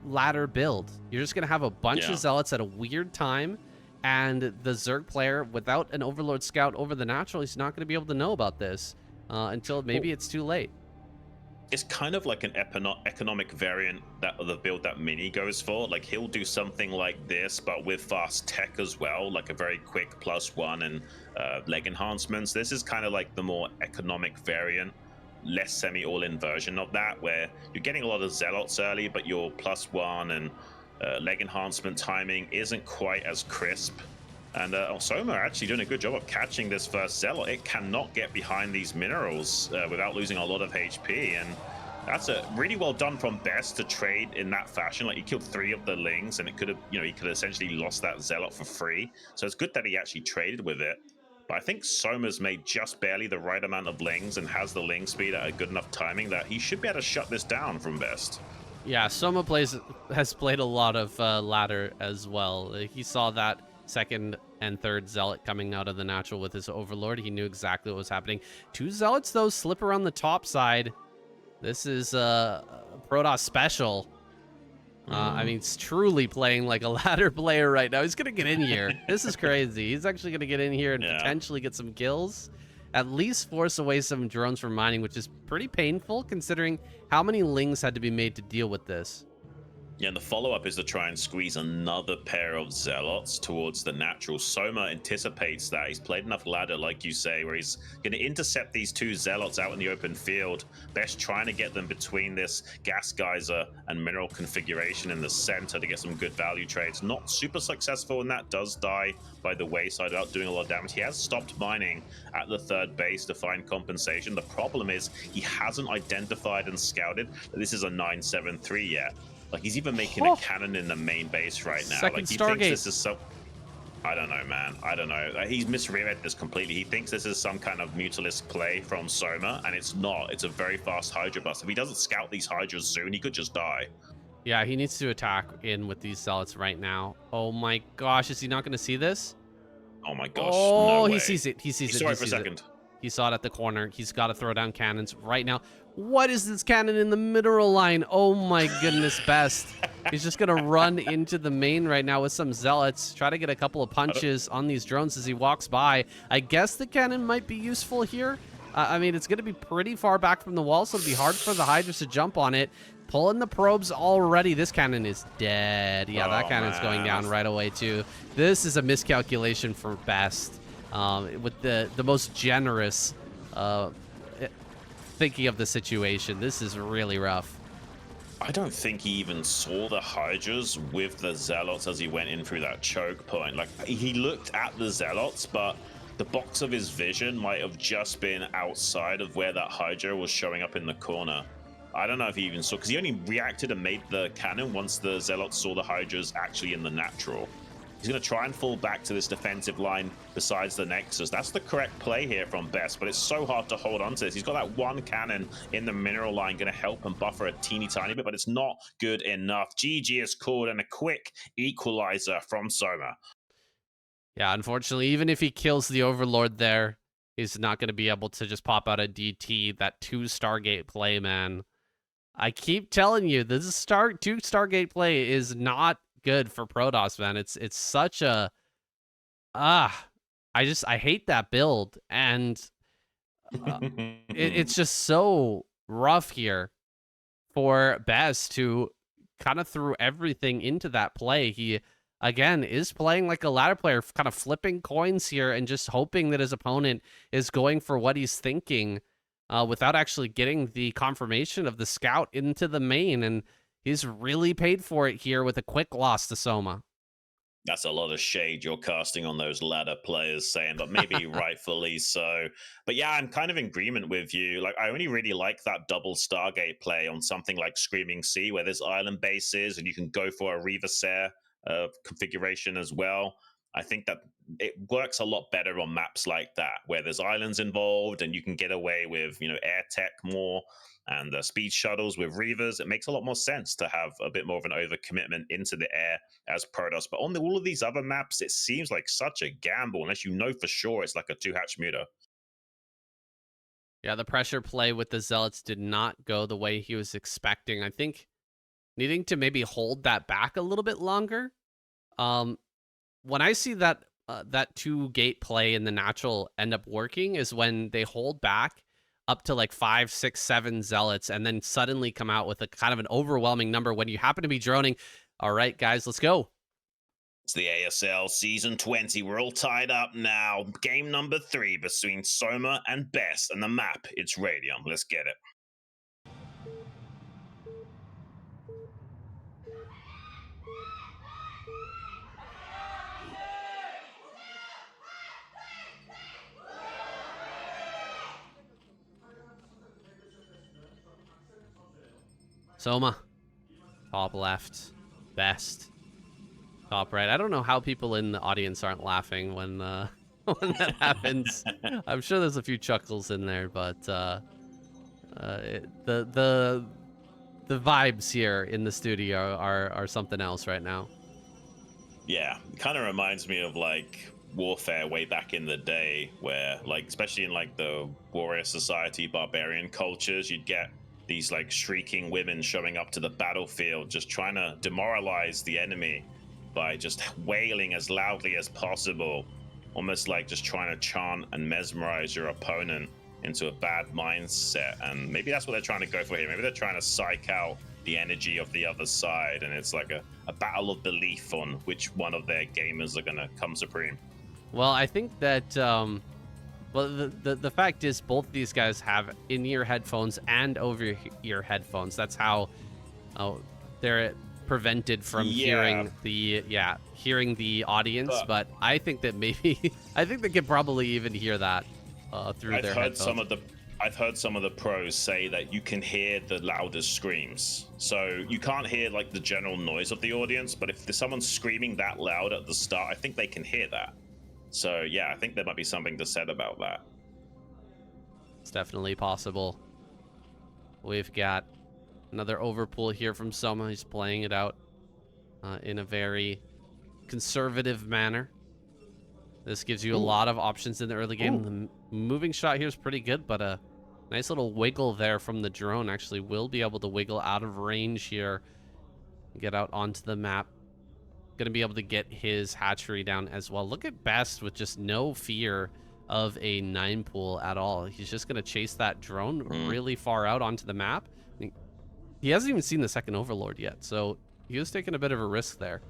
Speaker 1: ladder build. You're just going to have a bunch of Zealots at a weird time, and the Zerg player, without an Overlord Scout over the natural, he's not going to be able to know about this until maybe it's too late.
Speaker 2: It's kind of like an economic variant that the build that Mini goes for. Like, he'll do something like this, but with fast tech as well, like a very quick +1 and leg enhancements. This is kind of like the more economic variant, less semi-all-in version of that, where you're getting a lot of Zealots early, but your +1 and leg enhancement timing isn't quite as crisp. And Soma are actually doing a good job of catching this first Zealot. It cannot get behind these minerals without losing a lot of HP, and that's a really well done from Best to trade in that fashion. Like, he killed 3 of the Lings, and it could have, he could have essentially lost that Zealot for free. So it's good that he actually traded with it. But I think Soma's made just barely the right amount of Lings and has the Ling speed at a good enough timing that he should be able to shut this down from Best.
Speaker 1: Yeah, Soma has played a lot of ladder as well. He saw that second and third Zealot coming out of the natural with his Overlord. He knew exactly what was happening. 2 Zealots, though, slip around the top side. This is a Protoss special. I mean, it's truly playing like a ladder player right now. He's going to get in here. This is crazy. He's actually going to get in here and potentially get some kills. At least force away some drones from mining, which is pretty painful considering how many Lings had to be made to deal with this.
Speaker 2: Yeah, and the follow-up is to try and squeeze another pair of Zealots towards the natural. Soma anticipates that. He's played enough ladder, like you say, where he's going to intercept these two Zealots out in the open field. Best trying to get them between this Gas Geyser and Mineral configuration in the center to get some good value trades. Not super successful, and that does die by the wayside without doing a lot of damage. He has stopped mining at the third base to find compensation. The problem is he hasn't identified and scouted that this is a 973 yet. Like, he's even making a cannon in the main base right now.
Speaker 1: Second
Speaker 2: Like, he
Speaker 1: Stargate.
Speaker 2: thinks this is some... I don't know, man. I don't know. He's misread this completely. He thinks this is some kind of Mutalisk play from Soma, and it's not. It's a very fast Hydra bust. If he doesn't scout these Hydras soon, he could just die.
Speaker 1: Yeah, he needs to attack in with these Zealots right now. Oh my gosh, is he not going to see this?
Speaker 2: Oh my gosh,
Speaker 1: Oh,
Speaker 2: no
Speaker 1: he
Speaker 2: way.
Speaker 1: sees it. He sees it.
Speaker 2: Sorry
Speaker 1: He
Speaker 2: for a
Speaker 1: sees it.
Speaker 2: second.
Speaker 1: He saw it at the corner. He's got to throw down cannons right now. What is this cannon in the mineral line? Oh my goodness, best. He's just going to run into the main right now with some Zealots. Try to get a couple of punches on these drones as he walks by. I guess the cannon might be useful here. I mean, it's going to be pretty far back from the wall, so it'll be hard for the Hydras to jump on it. Pulling the probes already. This cannon is dead. Yeah, that cannon's going down right away, too. This is a miscalculation for best. With the most generous thinking of the situation. This is really rough.
Speaker 2: I don't think he even saw the Hydras with the Zealots as he went in through that choke point. Like, he looked at the Zealots, but the box of his vision might have just been outside of where that Hydra was showing up in the corner. I don't know if he even saw, because he only reacted and made the cannon once the Zealots saw the Hydras actually in the natural. He's going to try and fall back to this defensive line besides the Nexus. That's the correct play here from Best, but it's so hard to hold on to this. He's got that one cannon in the mineral line going to help and buffer a teeny tiny bit, but it's not good enough. GG is called, and a quick equalizer from Soma.
Speaker 1: Yeah, unfortunately, even if he kills the Overlord there, he's not going to be able to just pop out a DT. That 2 Stargate play, man. I keep telling you, this 2 Stargate play is not good for Protoss, man. It's such a I hate that build, and it's just so rough here for Best, who kind of threw everything into that play. He again is playing like a ladder player, kind of flipping coins here and just hoping that his opponent is going for what he's thinking without actually getting the confirmation of the scout into the main, and he's really paid for it here with a quick loss to Soma.
Speaker 2: That's a lot of shade you're casting on those ladder players, saying, but maybe rightfully so. But yeah, I'm kind of in agreement with you. Like, I only really like that double Stargate play on something like Screaming Sea, where there's island bases and you can go for a Reversair configuration as well. I think that it works a lot better on maps like that, where there's islands involved and you can get away with, air tech more and the speed shuttles with Reavers. It makes a lot more sense to have a bit more of an overcommitment into the air as Protoss. But on all of these other maps, it seems like such a gamble, unless you know for sure it's like a 2-hatch muta.
Speaker 1: Yeah, the pressure play with the Zealots did not go the way he was expecting. I think needing to maybe hold that back a little bit longer. When I see that 2-gate play in the natural end up working is when they hold back up to like 5, 6, 7 Zealots and then suddenly come out with a kind of an overwhelming number when you happen to be droning. All right, guys, let's go.
Speaker 2: It's the ASL Season 20. We're all tied up now. Game number 3 between Soma and Best, and the map, it's Radium. Let's get it.
Speaker 1: Soma, top left, Best, top right. I don't know how people in the audience aren't laughing when when that happens. I'm sure there's a few chuckles in there, but the vibes here in the studio are something else right now.
Speaker 2: Yeah, it kind of reminds me of like warfare way back in the day, where like, especially in like the warrior society barbarian cultures, you'd get these like shrieking women showing up to the battlefield, just trying to demoralize the enemy by just wailing as loudly as possible, almost like just trying to chant and mesmerize your opponent into a bad mindset. And maybe that's what they're trying to go for here. Maybe they're trying to psych out the energy of the other side, and it's like a battle of belief on which one of their gamers are gonna come supreme.
Speaker 1: Well, I think that well, the fact is both these guys have in-ear headphones and over-ear headphones. That's how they're prevented from hearing the audience. But I think that maybe I think they could probably even hear that through their headphones.
Speaker 2: I've heard some of the pros say that you can hear the loudest screams. So you can't hear like the general noise of the audience, but if there's someone screaming that loud at the start, I think they can hear that. So yeah, I think there might be something to said about that.
Speaker 1: It's definitely possible. We've got another overpull here from Soma. He's playing it out in a very conservative manner. This gives you a lot of options in the early game. The moving shot here is pretty good, but a nice little wiggle there from the drone actually will be able to wiggle out of range here, get out onto the map. Going to be able to get his hatchery down as well. Look at Best with just no fear of a 9-pool at all. He's just going to chase that drone really far out onto the map. He hasn't even seen the second Overlord yet, so he was taking a bit of a risk there.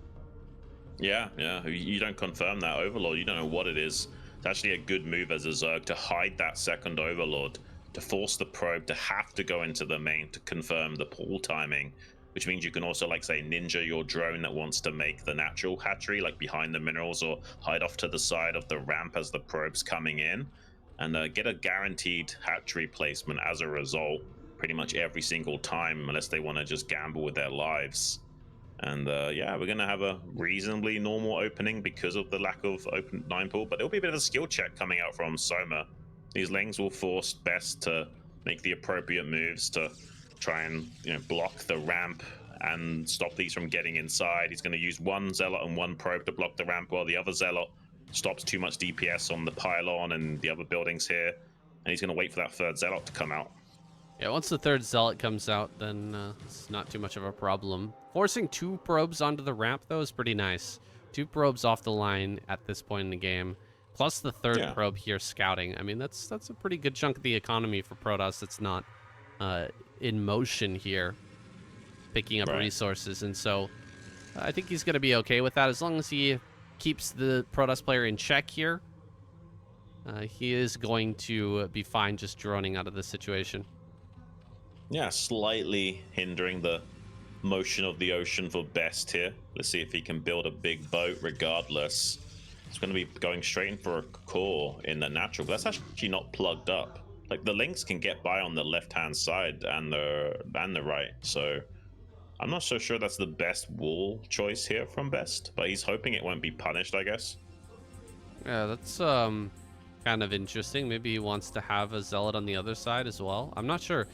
Speaker 2: Yeah. You don't confirm that Overlord. You don't know what it is. It's actually a good move as a Zerg to hide that second Overlord, to force the probe to have to go into the main to confirm the pool timing, which means you can also, like, say, ninja your drone that wants to make the natural hatchery, like behind the minerals, or hide off to the side of the ramp as the probe's coming in, and get a guaranteed hatchery placement as a result pretty much every single time, unless they want to just gamble with their lives. And yeah, we're going to have a reasonably normal opening because of the lack of open 9-pool, but it'll be a bit of a skill check coming out from Soma. These lings will force Best to make the appropriate moves to try and block the ramp and stop these from getting inside. He's going to use one Zealot and one probe to block the ramp, while the other Zealot stops too much DPS on the pylon and the other buildings here, and he's going to wait for that third Zealot to come out.
Speaker 1: Yeah, once the third Zealot comes out, then it's not too much of a problem. Forcing 2 probes onto the ramp, though, is pretty nice. 2 probes off the line at this point in the game, plus the third probe here scouting. I mean, that's a pretty good chunk of the economy for Protoss that's not in motion here, picking up resources. And so I think he's going to be okay with that as long as he keeps the Protoss player in check here. He is going to be fine just droning out of this situation.
Speaker 2: Yeah, slightly hindering the motion of the ocean for Best here. Let's see if he can build a big boat regardless. It's going to be going straight in for a core in the natural, but that's actually not plugged up. Like, the links can get by on the left-hand side and the right, so I'm not so sure that's the best wall choice here from Best, but he's hoping it won't be punished, I guess.
Speaker 1: Yeah, that's kind of interesting. Maybe he wants to have a Zealot on the other side as well. I'm not sure.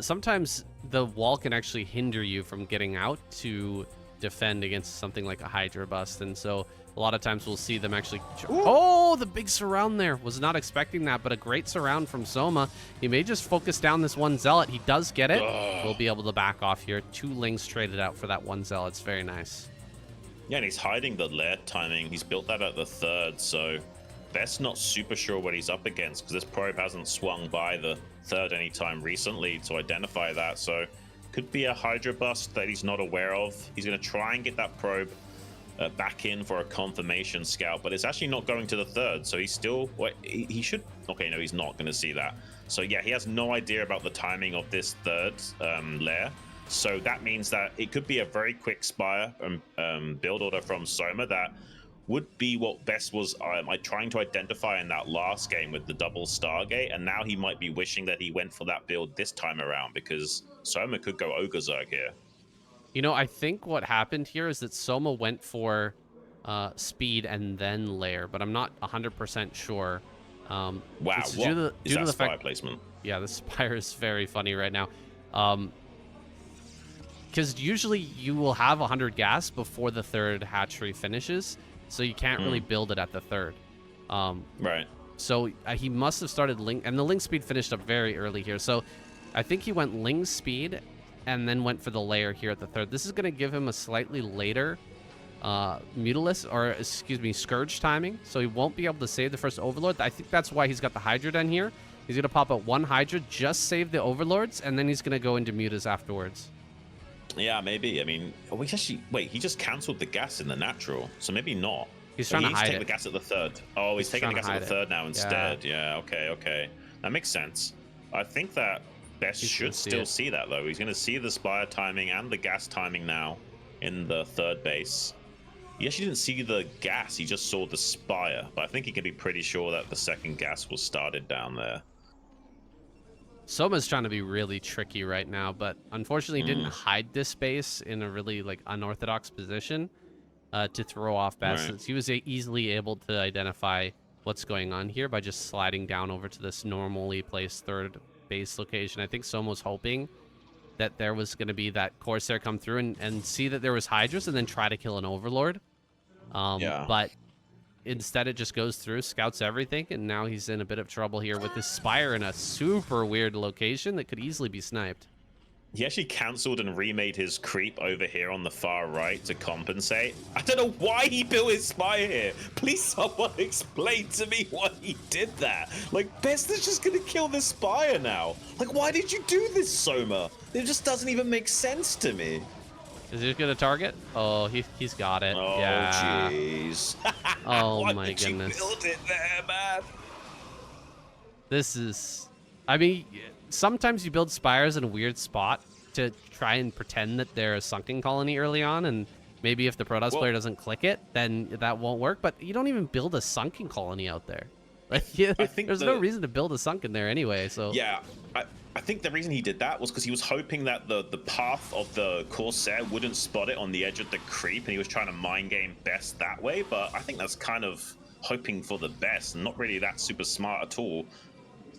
Speaker 1: Sometimes the wall can actually hinder you from getting out to defend against something like a Hydra bust, and so a lot of times we'll see them actually... Oh, the big surround there. Was not expecting that, but a great surround from Soma. He may just focus down this one Zealot. He does get it. We'll be able to back off here. 2 lings traded out for that one Zealot. It's very nice.
Speaker 2: Yeah, and he's hiding the lair timing. He's built that at the third, so Best not super sure what he's up against, because this probe hasn't swung by the third anytime recently to identify that. So could be a Hydra bust that he's not aware of. He's going to try and get that probe back in for a confirmation scout, but it's actually not going to the third, so he's still... he should... Okay, no, he's not going to see that. So yeah, he has no idea about the timing of this third lair. So that means that it could be a very quick Spire build order from Soma that would be what Best was trying to identify in that last game with the double Stargate, and now he might be wishing that he went for that build this time around, because Soma could go Ogre Zerg here.
Speaker 1: You know, I think what happened here is that Soma went for speed and then lair, but I'm not 100% sure.
Speaker 2: Wow, what is that Spire placement?
Speaker 1: Yeah, the Spire is very funny right now. Because usually you will have 100 gas before the third hatchery finishes, so you can't really build it at the third.
Speaker 2: Right.
Speaker 1: So he must have started Ling, and the Ling speed finished up very early here. So I think he went Ling speed and then went for the lair here at the third. This is going to give him a slightly later Mutilis, or excuse me, Scourge timing, so he won't be able to save the first Overlord. I think that's why he's got the Hydra done here. He's going to pop out 1 Hydra, just save the Overlords, and then he's going to go into Mutas afterwards.
Speaker 2: Yeah, maybe. I mean, oh, he's actually wait. He just cancelled the gas in the natural, so maybe not.
Speaker 1: He's
Speaker 2: So
Speaker 1: trying
Speaker 2: he
Speaker 1: to
Speaker 2: needs to
Speaker 1: hide
Speaker 2: take
Speaker 1: it.
Speaker 2: the gas at the third. Oh, he's taking the
Speaker 1: trying to
Speaker 2: gas at
Speaker 1: hide
Speaker 2: the
Speaker 1: it.
Speaker 2: third now
Speaker 1: Yeah.
Speaker 2: instead. Yeah. Okay. Okay. That makes sense. I think that Best
Speaker 1: He's gonna
Speaker 2: should
Speaker 1: see
Speaker 2: still
Speaker 1: it.
Speaker 2: see that though. He's going to see the Spire timing and the gas timing now in the third base. He actually didn't see the gas. He just saw the Spire, but I think he can be pretty sure that the second gas was started down there.
Speaker 1: Soma's trying to be really tricky right now, but unfortunately didn't hide this base in a really like unorthodox position to throw off Best.
Speaker 2: Right.
Speaker 1: Since he was easily able to identify what's going on here by just sliding down over to this normally placed third base location. I think Soma was hoping that there was going to be that Corsair come through and see that there was Hydras and then try to kill an Overlord.
Speaker 2: Yeah.
Speaker 1: But instead, it just goes through, scouts everything, and now he's in a bit of trouble here with this Spire in a super weird location that could easily be sniped.
Speaker 2: He actually cancelled and remade his creep over here on the far right to compensate. I don't know why he built his Spire here. Please someone explain to me why he did that. Like, Best is just gonna kill the Spire now. Like, why did you do this, Soma? It just doesn't even make sense to me.
Speaker 1: Is he going to target? Oh, he's got it.
Speaker 2: Oh,
Speaker 1: yeah.
Speaker 2: jeez.
Speaker 1: Oh,
Speaker 2: why
Speaker 1: my
Speaker 2: did
Speaker 1: goodness.
Speaker 2: you build it there, man?
Speaker 1: This is... I mean, sometimes you build spires in a weird spot to try and pretend that they're a sunken colony early on, and maybe if the Protoss player doesn't click it, then that won't work. But you don't even build a sunken colony out there. Like,
Speaker 2: I think
Speaker 1: there's no reason to build a sunken there anyway. So
Speaker 2: yeah, I think the reason he did that was because he was hoping that the path of the Corsair wouldn't spot it on the edge of the creep, and he was trying to mind game Best that way. But I think that's kind of hoping for the best, and not really that super smart at all.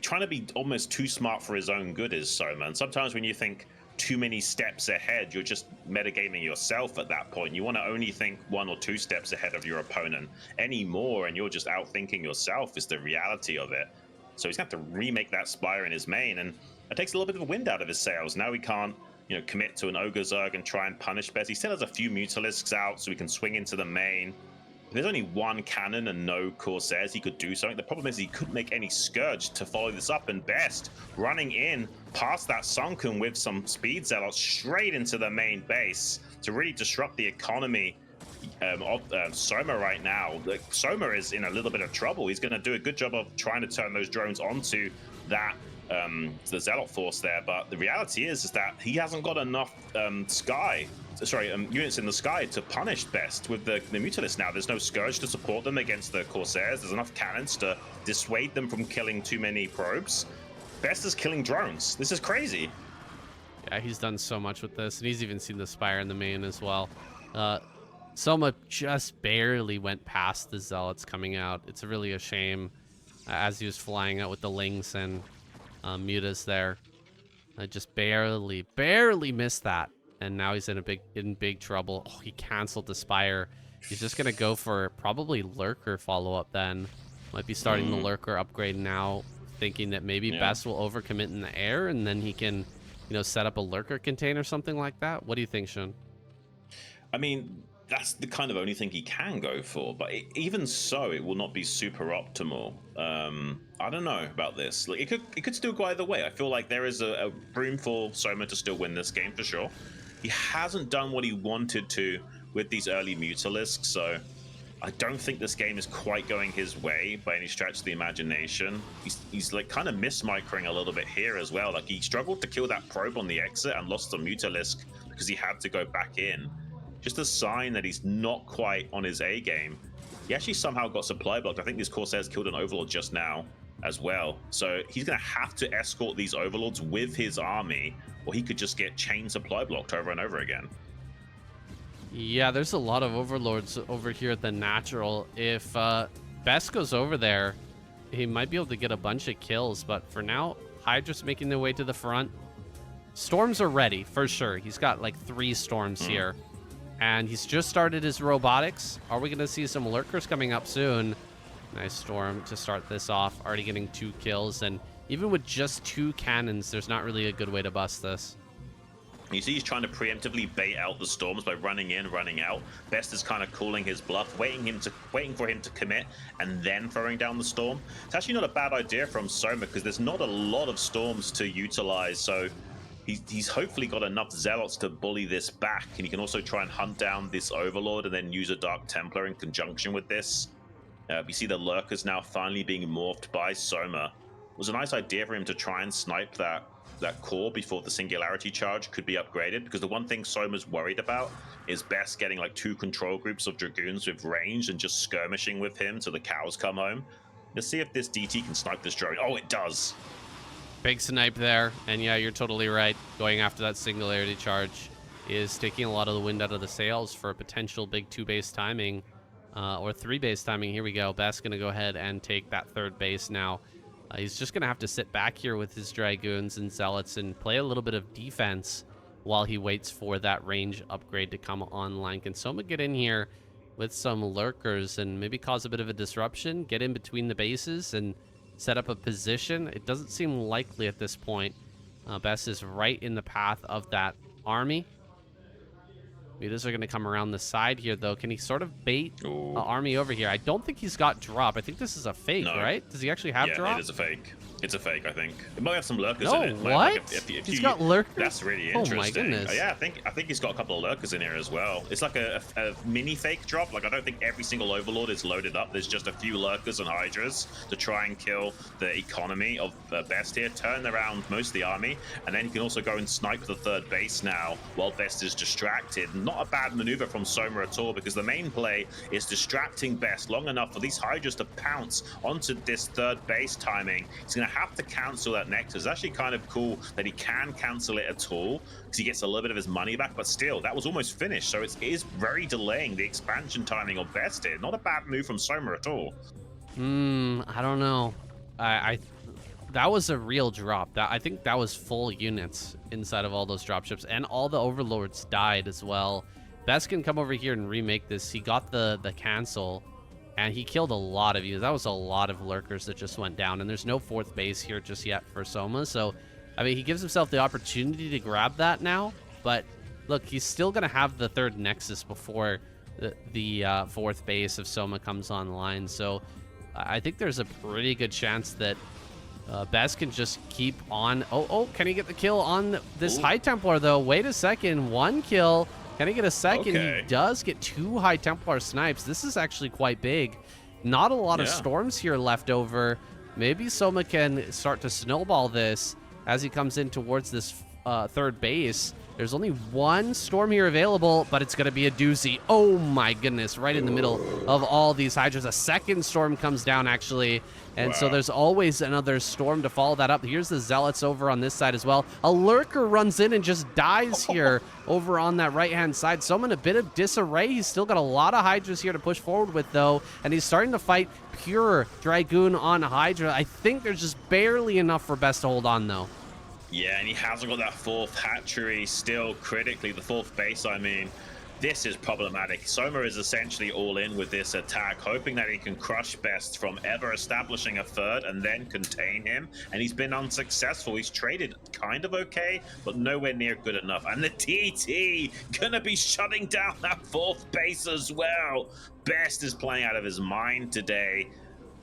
Speaker 2: Trying to be almost too smart for his own good is Soma, and sometimes when you think too many steps ahead, you're just metagaming yourself at that point. You want to only think 1 or 2 steps ahead of your opponent anymore, and you're just outthinking yourself is the reality of it. So he's going to have to remake that Spire in his main, and it takes a little bit of a wind out of his sails. Now he can't, commit to an Ogre Zerg and try and punish Best. He still has a few Mutalisks out, so he can swing into the main. If there's only one cannon and no Corsairs, he could do something. The problem is he couldn't make any Scourge to follow this up, and Best running in past that Sunken with some Speed Zealots straight into the main base to really disrupt the economy of Soma right now. Like, Soma is in a little bit of trouble. He's going to do a good job of trying to turn those drones onto that the Zealot force there, but the reality is that he hasn't got enough units in the sky to punish Best with the Mutalisk now. There's no Scourge to support them against the Corsairs. There's enough cannons to dissuade them from killing too many probes. Best is killing drones. This is crazy.
Speaker 1: yeah, he's done so much with this, and he's even seen the Spire in the main as well. Soma just barely went past the Zealots coming out. It's really a shame as he was flying out with the Lings and Mutas there. I just barely missed that, and now he's in big trouble. Oh, he canceled the Spire. He's just gonna go for probably Lurker follow-up then. Might be starting the Lurker upgrade now, thinking that maybe Best will overcommit in the air, and then he can, set up a Lurker container or something like that. What do you think, Xun?
Speaker 2: I mean, that's the kind of only thing he can go for, but even so, it will not be super optimal. I don't know about this. Like, it could still go either way. I feel like there is a room for Soma to still win this game for sure. He hasn't done what he wanted to with these early Mutalisks, so I don't think this game is quite going his way by any stretch of the imagination. He's like kind of mismicroing a little bit here as well. Like, he struggled to kill that probe on the exit and lost the Mutalisk because he had to go back in. Just a sign that he's not quite on his A game. He actually somehow got supply blocked. I think these Corsairs killed an Overlord just now as well. So he's going to have to escort these Overlords with his army, or he could just get chain supply blocked over and over again.
Speaker 1: Yeah, there's a lot of Overlords over here at the natural. If Best goes over there, he might be able to get a bunch of kills, but for now, Hydra's making their way to the front. Storms are ready, for sure. He's got like 3 Storms here. And he's just started his robotics. Are we going to see some Lurkers coming up soon? Nice Storm to start this off. Already getting 2 kills. And even with just 2 cannons, there's not really a good way to bust this.
Speaker 2: You see he's trying to preemptively bait out the Storms by running in, running out. Best is kind of calling his bluff, waiting for him to commit, and then throwing down the Storm. It's actually not a bad idea from Soma, because there's not a lot of Storms to utilize, so he's hopefully got enough zealots to bully this back, and he can also try and hunt down this overlord and then use a Dark Templar in conjunction with this. We see the lurkers now finally being morphed by Soma. It was a nice idea for him to try and snipe that core before the singularity charge could be upgraded, because the one thing Soma's worried about is best getting like 2 control groups of dragoons with range and just skirmishing with him till the cows come home. Let's see if this DT can snipe this drone. Oh, it does.
Speaker 1: Big snipe there, and yeah, you're totally right. Going after that singularity charge is taking a lot of the wind out of the sails for a potential big 2-base timing, or 3-base timing. Here we go. Best's going to go ahead and take that 3rd base now. He's just going to have to sit back here with his Dragoons and Zealots and play a little bit of defense while he waits for that range upgrade to come online. Can Soma get in here with some lurkers and maybe cause a bit of a disruption, get in between the bases and set up a position? It doesn't seem likely at this point. Best is right in the path of that army. Mutas are going to come around the side here, though. Can he sort of bait army over here? I don't think he's got drop. I think this is a fake, right? Does he actually have drop?
Speaker 2: Yeah, it is a fake. It's a fake, I think. It might have some lurkers
Speaker 1: in
Speaker 2: it.
Speaker 1: What? He's got lurkers?
Speaker 2: That's really interesting.
Speaker 1: Oh, my goodness.
Speaker 2: Yeah, I think he's got a couple of lurkers in here as well. It's like a mini fake drop. Like, I don't think every single overlord is loaded up. There's just a few lurkers and hydras to try and kill the economy of Best here. Turn around most of the army, and then you can also go and snipe the 3rd base now while Best is distracted. Not a bad maneuver from Soma at all, because the main play is distracting Best long enough for these hydras to pounce onto this 3rd base timing. He's going to have to cancel that Nexus. It's actually kind of cool that he can cancel it at all, because he gets a little bit of his money back, but still, that was almost finished, so it is very delaying the expansion timing of Best here. Not a bad move from Soma at all.
Speaker 1: I don't know. That was a real drop. I think that was full units inside of all those dropships, and all the overlords died as well. Best can come over here and remake this. He got the cancel, and he killed a lot of you. That was a lot of lurkers that just went down, and there's no 4th base here just yet for Soma. So, I mean, he gives himself the opportunity to grab that now, but look, he's still going to have the 3rd Nexus before the 4th base of Soma comes online. So, I think there's a pretty good chance that Best can just keep on. Oh, can he get the kill on this High Templar, though? Wait a second. 1 kill. Can he get a second? Okay. He does get 2 High Templar snipes. This is actually quite big. Not a lot of storms here left over. Maybe Soma can start to snowball this as he comes in towards this 3rd base. There's only 1 storm here available, but it's going to be a doozy. Oh my goodness, right in the middle of all these hydras. A 2nd storm comes down, actually. And so there's always another storm to follow that up. Here's the Zealots over on this side as well. A lurker runs in and just dies here over on that right-hand side. Soma in a bit of disarray. He's still got a lot of hydras here to push forward with, though. And he's starting to fight pure Dragoon on Hydra. I think there's just barely enough for Best to hold on, though.
Speaker 2: Yeah, and he hasn't got that 4th hatchery still critically, the 4th base, I mean. This is problematic. Soma is essentially all in with this attack, hoping that he can crush Best from ever establishing a 3rd and then contain him, and he's been unsuccessful. He's traded kind of okay, but nowhere near good enough. And the TT gonna be shutting down that 4th base as well. Best is playing out of his mind today.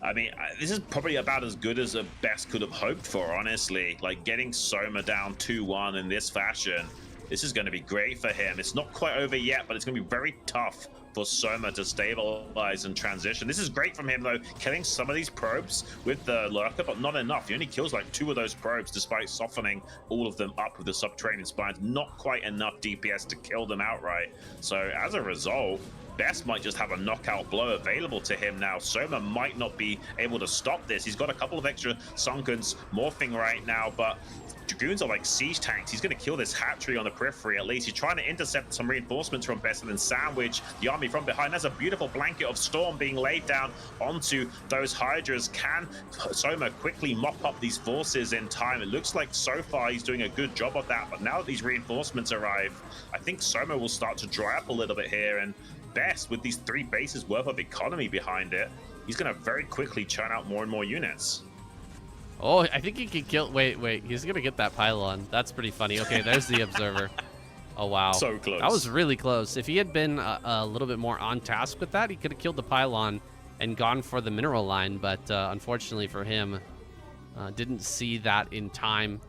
Speaker 2: I mean, this is probably about as good as a Best could have hoped for, honestly. Like, getting Soma down 2-1 in this fashion, this is going to be great for him. It's not quite over yet, but it's going to be very tough for Soma to stabilize and transition. This is great from him, though, killing some of these probes with the lurker, but not enough. He only kills like 2 of those probes, despite softening all of them up with the subterranean spines. Not quite enough DPS to kill them outright. So as a result, Best might just have a knockout blow available to him now. Soma might not be able to stop this. He's got a couple of extra Sunkens morphing right now, but Dragoons are like siege tanks. He's going to kill this hatchery on the periphery at least. He's trying to intercept some reinforcements from Best and then sandwich the army from behind. There's a beautiful blanket of storm being laid down onto those hydras. Can Soma quickly mop up these forces in time? It looks like so far he's doing a good job of that, but now that these reinforcements arrive, I think Soma will start to dry up a little bit here, and Best, with these 3 bases worth of economy behind it, he's going to very quickly churn out more and more units.
Speaker 1: Oh, I think he can kill. Wait. He's going to get that pylon. That's pretty funny. Okay, there's the observer. Oh, wow.
Speaker 2: So close.
Speaker 1: That was really close. If he had been a little bit more on task with that, he could have killed the pylon and gone for the mineral line. But unfortunately for him, didn't see that in time.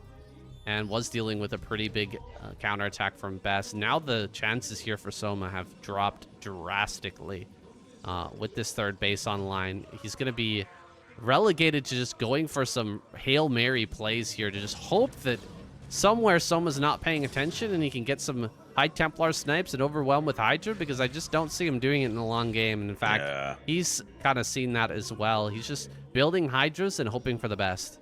Speaker 1: and was dealing with a pretty big counterattack from Best. Now the chances here for Soma have dropped drastically with this third base online. He's going to be relegated to just going for some Hail Mary plays here to just hope that somewhere Soma's not paying attention and he can get some High Templar snipes and overwhelm with Hydra, because I just don't see him doing it in the long game. And in fact, he's kind of seen that as well. He's just building Hydras and hoping for the best.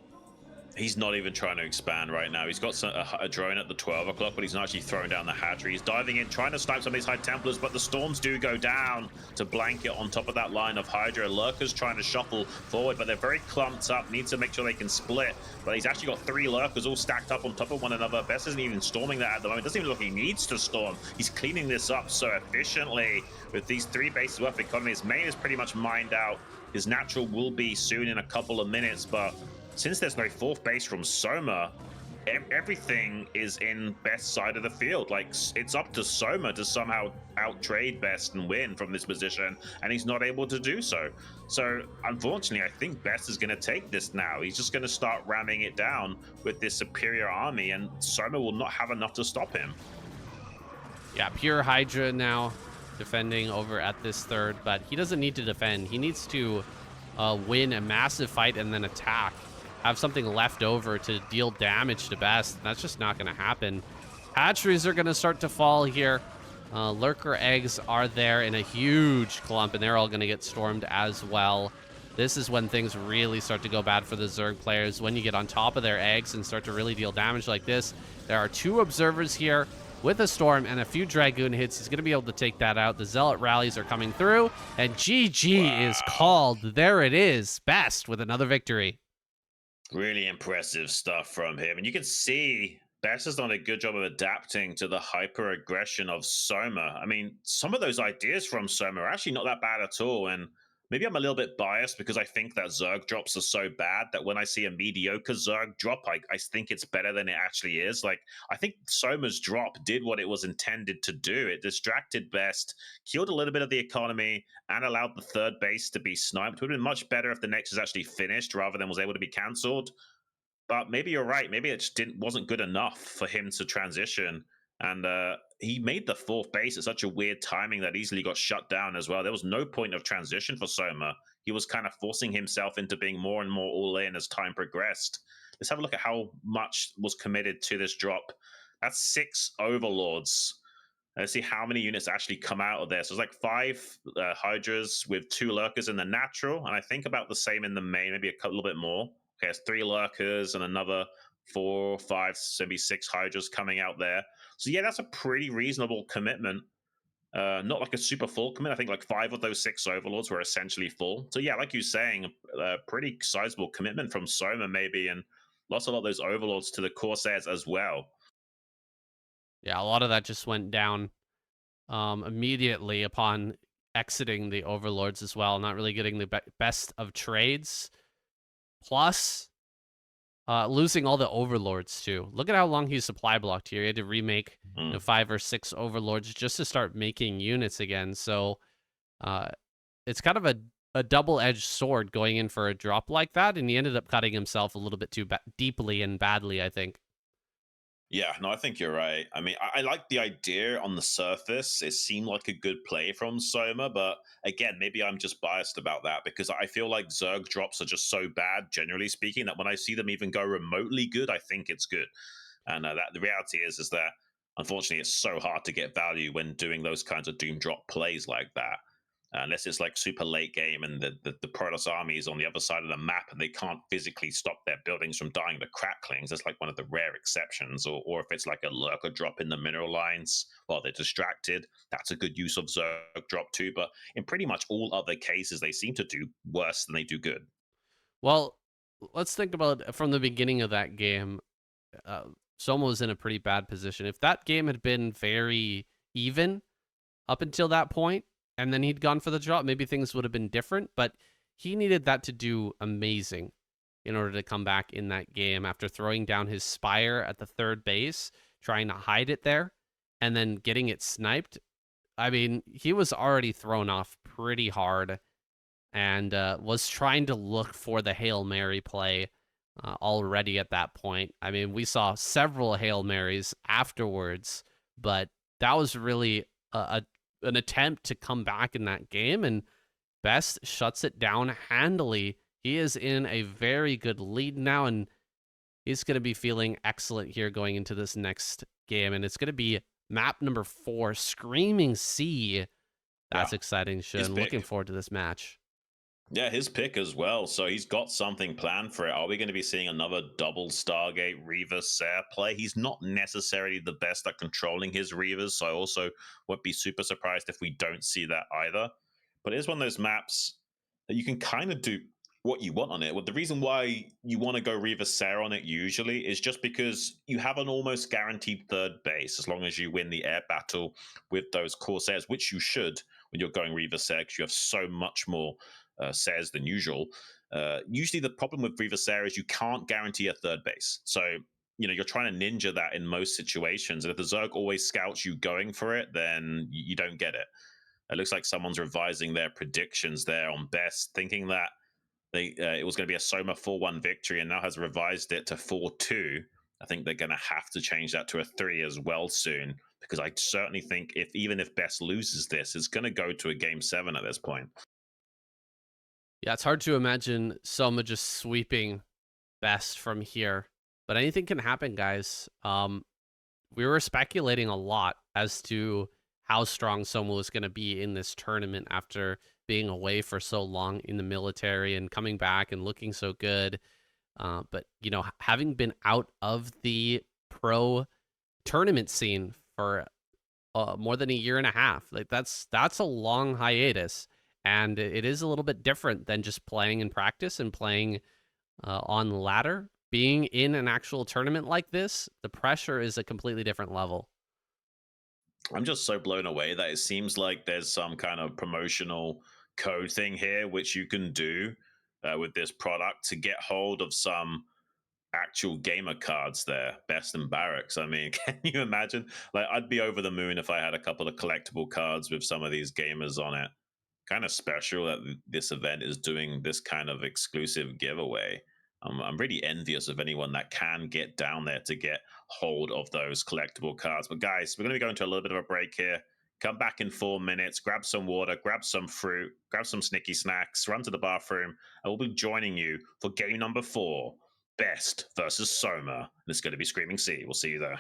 Speaker 2: He's not even trying to expand right now. He's got a drone at the 12 o'clock, but he's not actually throwing down the Hadra. He's diving in, trying to snipe some of these High Templars, but the Storms do go down to blanket on top of that line of Hydra. Lurkers trying to shuffle forward, but they're very clumped up. Needs to make sure they can split. But he's actually got 3 Lurkers all stacked up on top of one another. Best isn't even storming that at the moment. Doesn't even look like he needs to storm. He's cleaning this up so efficiently with these 3 bases worth of economy. His main is pretty much mined out. His natural will be soon in a couple of minutes, but since there's no 4th base from Soma, everything is in Best's side of the field. Like, it's up to Soma to somehow outtrade Best and win from this position, and he's not able to do so. So, unfortunately, I think Best is going to take this now. He's just going to start ramming it down with this superior army, and Soma will not have enough to stop him.
Speaker 1: Yeah, pure Hydra now defending over at this third, but he doesn't need to defend. He needs to win a massive fight and then attack. Have something left over to deal damage to Best. That's just not going to happen. Hatcheries are going to start to fall here. Lurker eggs are there in a huge clump, and they're all going to get stormed as well. This is when things really start to go bad for the Zerg players, when you get on top of their eggs and start to really deal damage like this. There are 2 observers here with a storm and a few Dragoon hits. He's going to be able to take that out. The Zealot rallies are coming through, and GG is called. There it is. Best with another victory.
Speaker 2: Really impressive stuff from him. And you can see Best has done a good job of adapting to the hyper aggression of Soma. I mean, some of those ideas from Soma are actually not that bad at all. And maybe I'm a little bit biased because I think that Zerg drops are so bad that when I see a mediocre Zerg drop, I think it's better than it actually is. Like, I think Soma's drop did what it was intended to do. It distracted Best, killed a little bit of the economy, and allowed the 3rd base to be sniped. It would have been much better if the Nexus actually finished rather than was able to be cancelled. But maybe you're right. Maybe it just wasn't good enough for him to transition. And he made the 4th base at such a weird timing that easily got shut down as well. There was no point of transition for Soma. He was kind of forcing himself into being more and more all in as time progressed. Let's have a look at how much was committed to this drop. That's 6 Overlords. Let's see how many units actually come out of there. So it's like 5 Hydras with 2 Lurkers in the natural, and I think about the same in the main, maybe a little bit more. Okay, it's 3 Lurkers and another 4, 5, maybe 6 Hydras coming out there. So yeah, that's a pretty reasonable commitment. Not like a super full commit. I think like 5 of those 6 Overlords were essentially full. So yeah, like you're saying, a pretty sizable commitment from Soma maybe, and lost a lot of those Overlords to the Corsairs as well.
Speaker 1: Yeah, a lot of that just went down immediately upon exiting the Overlords as well, not really getting the best of trades. Plus, losing all the Overlords too. Look at how long he's supply blocked here. He had to remake 5 or 6 Overlords just to start making units again. So it's kind of a double-edged sword going in for a drop like that, and he ended up cutting himself a little bit too deeply and badly, I think.
Speaker 2: Yeah, no, I think you're right. I mean, I like the idea on the surface. It seemed like a good play from Soma, but again, maybe I'm just biased about that because I feel like Zerg drops are just so bad, generally speaking, that when I see them even go remotely good, I think it's good. And that the reality is that unfortunately, it's so hard to get value when doing those kinds of Doom drop plays like that. Unless it's like super late game and the Protoss army is on the other side of the map and they can't physically stop their buildings from dying to cracklings. That's like one of the rare exceptions. Or if it's like a lurker drop in the mineral lines while they're distracted, that's a good use of Zerg drop too. But in pretty much all other cases, they seem to do worse than they do good.
Speaker 1: Well, let's think about from the beginning of that game. Soma was in a pretty bad position. If that game had been very even up until that point, and then he'd gone for the drop, maybe things would have been different, but he needed that to do amazing in order to come back in that game after throwing down his Spire at the 3rd base, trying to hide it there, and then getting it sniped. I mean, he was already thrown off pretty hard and was trying to look for the Hail Mary play already at that point. I mean, we saw several Hail Marys afterwards, but that was really an attempt to come back in that game, and Best shuts it down handily. He is in a very good lead now, and he's going to be feeling excellent here going into this next game, and it's going to be map number 4, Screaming Sea.
Speaker 2: Yeah,
Speaker 1: That's exciting,
Speaker 2: his
Speaker 1: Shun. Looking
Speaker 2: pick.
Speaker 1: forward to this match.
Speaker 2: Yeah, his pick as well. So he's got something planned for it. Are we going to be seeing another double Stargate Reaver Sair play? He's not necessarily the best at controlling his Reavers, so I also won't be super surprised if we don't see that either. But it's one of those maps that you can kind of do what you want on it. Well, the reason why you want to go Reaver Sair on it usually is just because you have an almost guaranteed third base as long as you win the air battle with those Corsairs, which you should when you're going Reaver Sair, because you have so much more Sairs than usual. Usually, the problem with Reaver Sair is you can't guarantee a third base. So, you're trying to ninja that in most situations. And if the Zerg always scouts you going for it, then you don't get it. It looks like someone's revising their predictions there on Best, thinking that it was going to be a Soma 4-1 victory and now has revised it to 4-2. I think they're going to have to change that to a 3 as well soon, because I certainly think even if Best loses this, it's going to go to a game 7 at this point.
Speaker 1: Yeah, it's hard to imagine Soma just sweeping Best from here, but anything can happen, guys. We were speculating a lot as to how strong Soma was going to be in this tournament after being away for so long in the military and coming back and looking so good. But, having been out of the pro tournament scene for more than a year and a half, like that's a long hiatus. And it is a little bit different than just playing in practice and playing on the ladder. Being in an actual tournament like this, the pressure is a completely different level.
Speaker 2: I'm just so blown away that it seems like there's some kind of promotional code thing here which you can do with this product to get hold of some actual gamer cards there, Best and Barracks. I mean, can you imagine? Like, I'd be over the moon if I had a couple of collectible cards with some of these gamers on it. Kind of special that this event is doing this kind of exclusive giveaway. I'm really envious of anyone that can get down there to get hold of those collectible cards. But guys, we're going to be going to a little bit of a break here. Come back in 4 minutes, grab some water, grab some fruit, grab some snicky snacks, run to the bathroom, and we'll be joining you for game number 4, Best versus Soma. And it's going to be Screaming Sea. We'll see you there.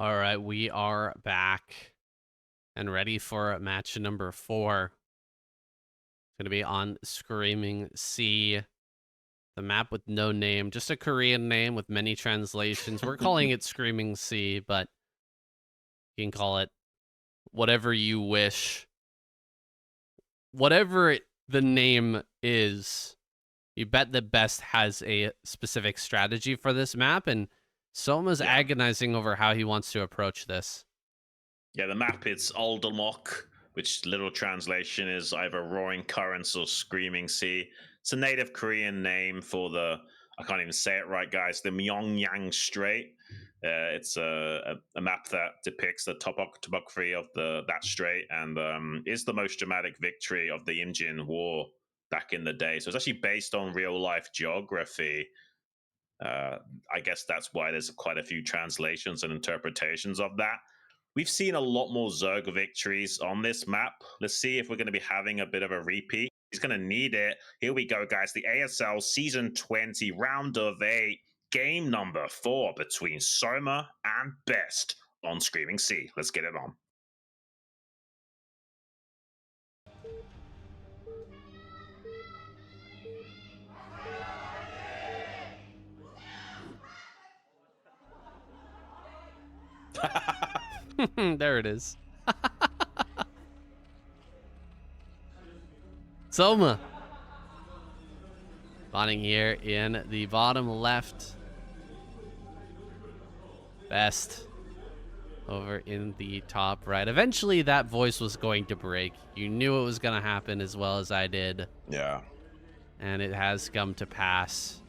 Speaker 1: All right, we are back and ready for match number 4. It's going to be on Screaming Sea, the map with no name, just a Korean name with many translations. We're calling it Screaming Sea, but you can call it whatever you wish. Whatever the name is, you bet that Best has a specific strategy for this map, and Soma's agonizing over how he wants to approach this.
Speaker 2: Yeah, the map is Aldermok, which literal translation is either Roaring Currents or Screaming Sea. It's a native Korean name for the, I can't even say it right, guys, the Myeongyang Strait. It's a map that depicts the topography of that strait and is the most dramatic victory of the Imjin War back in the day. So it's actually based on real-life geography. I guess that's why there's quite a few translations and interpretations of that. We've seen a lot more Zerg victories on this map. Let's see if we're going to be having a bit of a repeat. He's going to need it. Here we go, guys. The ASL Season 20, Round of 8, game number 4 between Soma and Best on Screaming Sea. Let's get it on.
Speaker 1: There it is. Soma spawning here in the bottom left. Best over in the top right. Eventually that voice was going to break. You knew it was going to happen as well as I did.
Speaker 2: Yeah.
Speaker 1: And it has come to pass.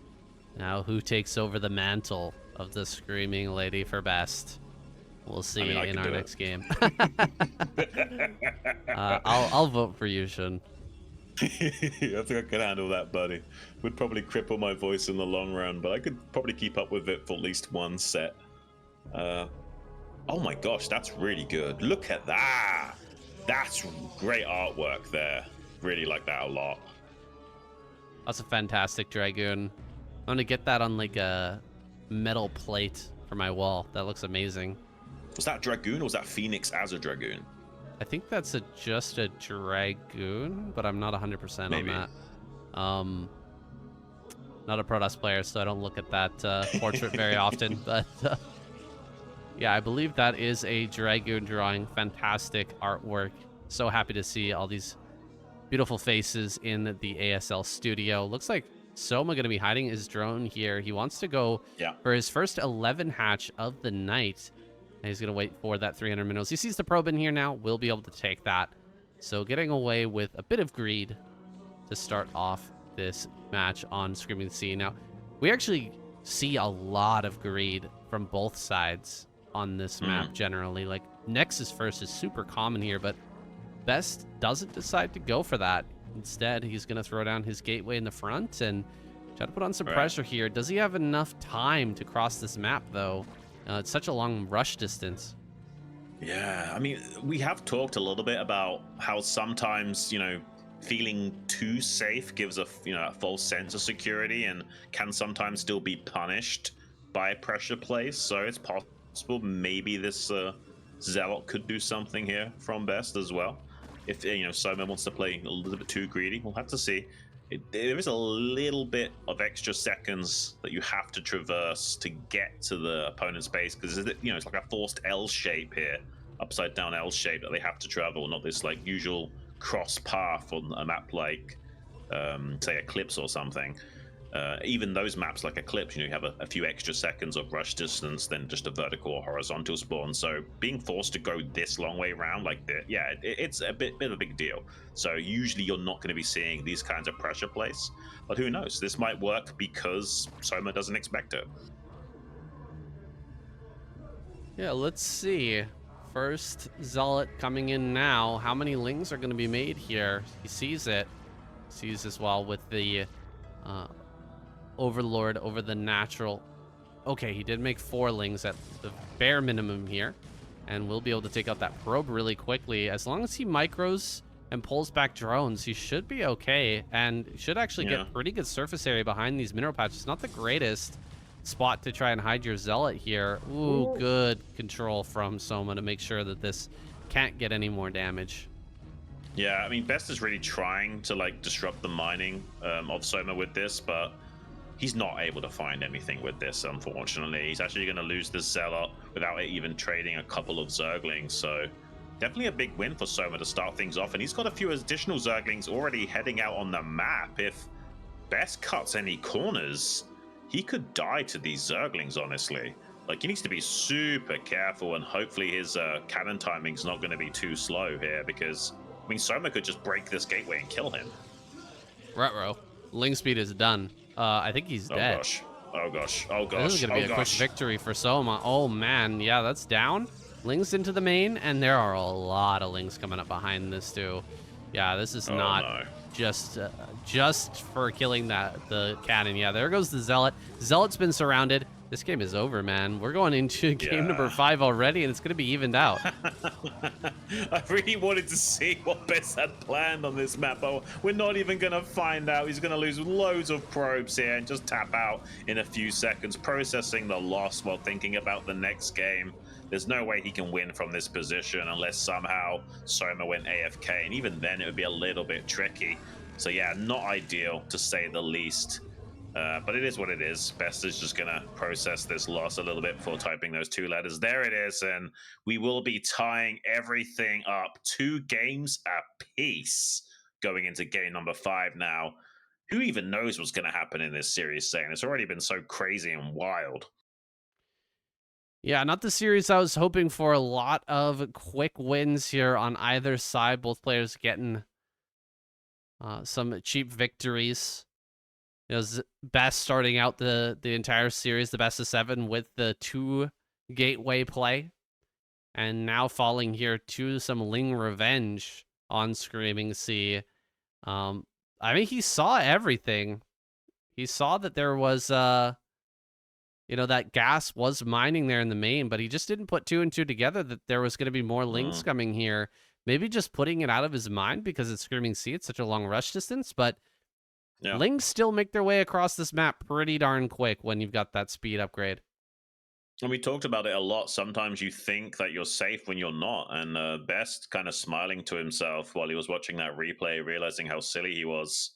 Speaker 1: Now who takes over the mantle of the Screaming Lady for Best? We'll see in our next game. I'll vote for you, Xun.
Speaker 2: I think I can handle that, buddy. Would probably cripple my voice in the long run, but I could probably keep up with it for at least one set. Oh my gosh, that's really good. Look at that. That's great artwork there. Really like that a lot.
Speaker 1: That's a fantastic Dragoon. I'm gonna get that on like a metal plate for my wall. That looks amazing.
Speaker 2: Was that Dragoon or was that Phoenix as a Dragoon?
Speaker 1: I think that's just a Dragoon, but I'm not 100% on that. Not a Protoss player, so I don't look at that portrait very often. But yeah, I believe that is a Dragoon drawing. Fantastic artwork. So happy to see all these beautiful faces in the ASL studio. Looks like Soma going to be hiding his drone here. He wants to go for his first 11 hatch of the night. And he's going to wait for that 300 minerals. He sees the probe in here now. We'll be able to take that. So getting away with a bit of greed to start off this match on Screaming Sea. Now, we actually see a lot of greed from both sides on this map generally. Like, Nexus first is super common here, but Best doesn't decide to go for that. Instead, he's going to throw down his gateway in the front and try to put on some pressure here. Does he have enough time to cross this map, though? It's such a long rush distance.
Speaker 2: Yeah, I mean, we have talked a little bit about how sometimes, you know, feeling too safe gives a false sense of security and can sometimes still be punished by a pressure place. So it's possible maybe this Zealot could do something here from Best as well. If Soma wants to play a little bit too greedy, we'll have to see. There is a little bit of extra seconds that you have to traverse to get to the opponent's base because it's like a forced L shape here, upside down L shape that they have to travel, not this like usual cross path on a map like say Eclipse or something. Even those maps like Eclipse, you have a few extra seconds of rush distance than just a vertical or horizontal spawn. So being forced to go this long way around like that, it's a bit of a big deal. So usually you're not going to be seeing these kinds of pressure plays, but who knows? This might work because Soma doesn't expect it.
Speaker 1: Yeah, let's see. First Zealot coming in now. How many lings are going to be made here? He sees it. Sees as well with the Overlord over the natural. Okay, he did make 4 lings at the bare minimum here, and we'll be able to take out that probe really quickly. As long as he micros and pulls back drones, he should be okay, and should actually get pretty good surface area behind these mineral patches. Not the greatest, spot to try and hide your Zealot here. Ooh, good control from Soma to make sure that this can't get any more damage.
Speaker 2: Yeah, I mean, Best is really trying to like disrupt the mining of Soma with this, but he's not able to find anything with this, unfortunately. He's actually going to lose this Zealot without even trading a couple of Zerglings, so definitely a big win for Soma to start things off, and he's got a few additional Zerglings already heading out on the map. If Best cuts any corners, he could die to these Zerglings, honestly. Like, he needs to be super careful, and hopefully his cannon timing's not going to be too slow here, because, I mean, Soma could just break this gateway and kill him.
Speaker 1: Ruh-roh. Ling speed is done. I think he's dead.
Speaker 2: Gosh. Oh, gosh. Oh, gosh.
Speaker 1: This is going to be a quick victory for Soma. Oh, man. Yeah, that's down. Ling's into the main, and there are a lot of Lings coming up behind this, too. Yeah, this is not just for killing the cannon. Yeah, there goes the Zealot. Zealot's been surrounded. This game is over, man. We're going into game number 5 already, and it's going to be evened out.
Speaker 2: I really wanted to see what Best had planned on this map, but we're not even going to find out. He's going to lose loads of probes here and just tap out in a few seconds, processing the loss while thinking about the next game. There's no way he can win from this position unless somehow Soma went AFK, and even then it would be a little bit tricky. So yeah, not ideal to say the least. But it is what it is. Best is just going to process this loss a little bit before typing those 2 letters. There it is, and we will be tying everything up 2 games apiece going into game number 5 now. Who even knows what's going to happen in this series, saying it's already been so crazy and wild.
Speaker 1: Yeah, not the series I was hoping for. A lot of quick wins here on either side. Both players getting some cheap victories. You know, Best starting out the entire series, the best of 7 with the 2 gateway play. And now falling here to some Ling revenge on Screaming Sea. I mean, he saw everything. He saw that there was... you know, that gas was mining there in the main, but he just didn't put 2 and 2 together that there was going to be more Lings coming here. Maybe just putting it out of his mind because it's Screaming Sea. It's such a long rush distance, but Lings still make their way across this map pretty darn quick when you've got that speed upgrade.
Speaker 2: And we talked about it a lot. Sometimes you think that you're safe when you're not. And Best kind of smiling to himself while he was watching that replay, realizing how silly he was.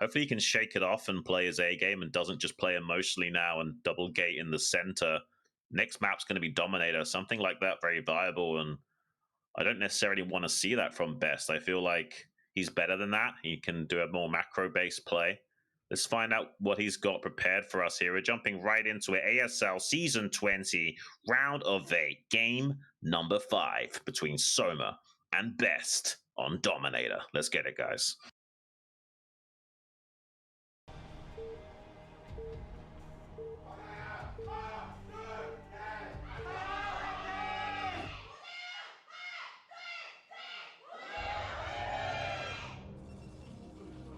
Speaker 2: Hopefully he can shake it off and play his A game and doesn't just play emotionally now and double gate in the center. Next map's going to be Dominator, something like that, very viable. And I don't necessarily want to see that from Best. I feel like he's better than that. He can do a more macro-based play. Let's find out what he's got prepared for us here. We're jumping right into it. ASL Season 20, Round of 8, Game number 5 between Soma and Best on Dominator. Let's get it, guys.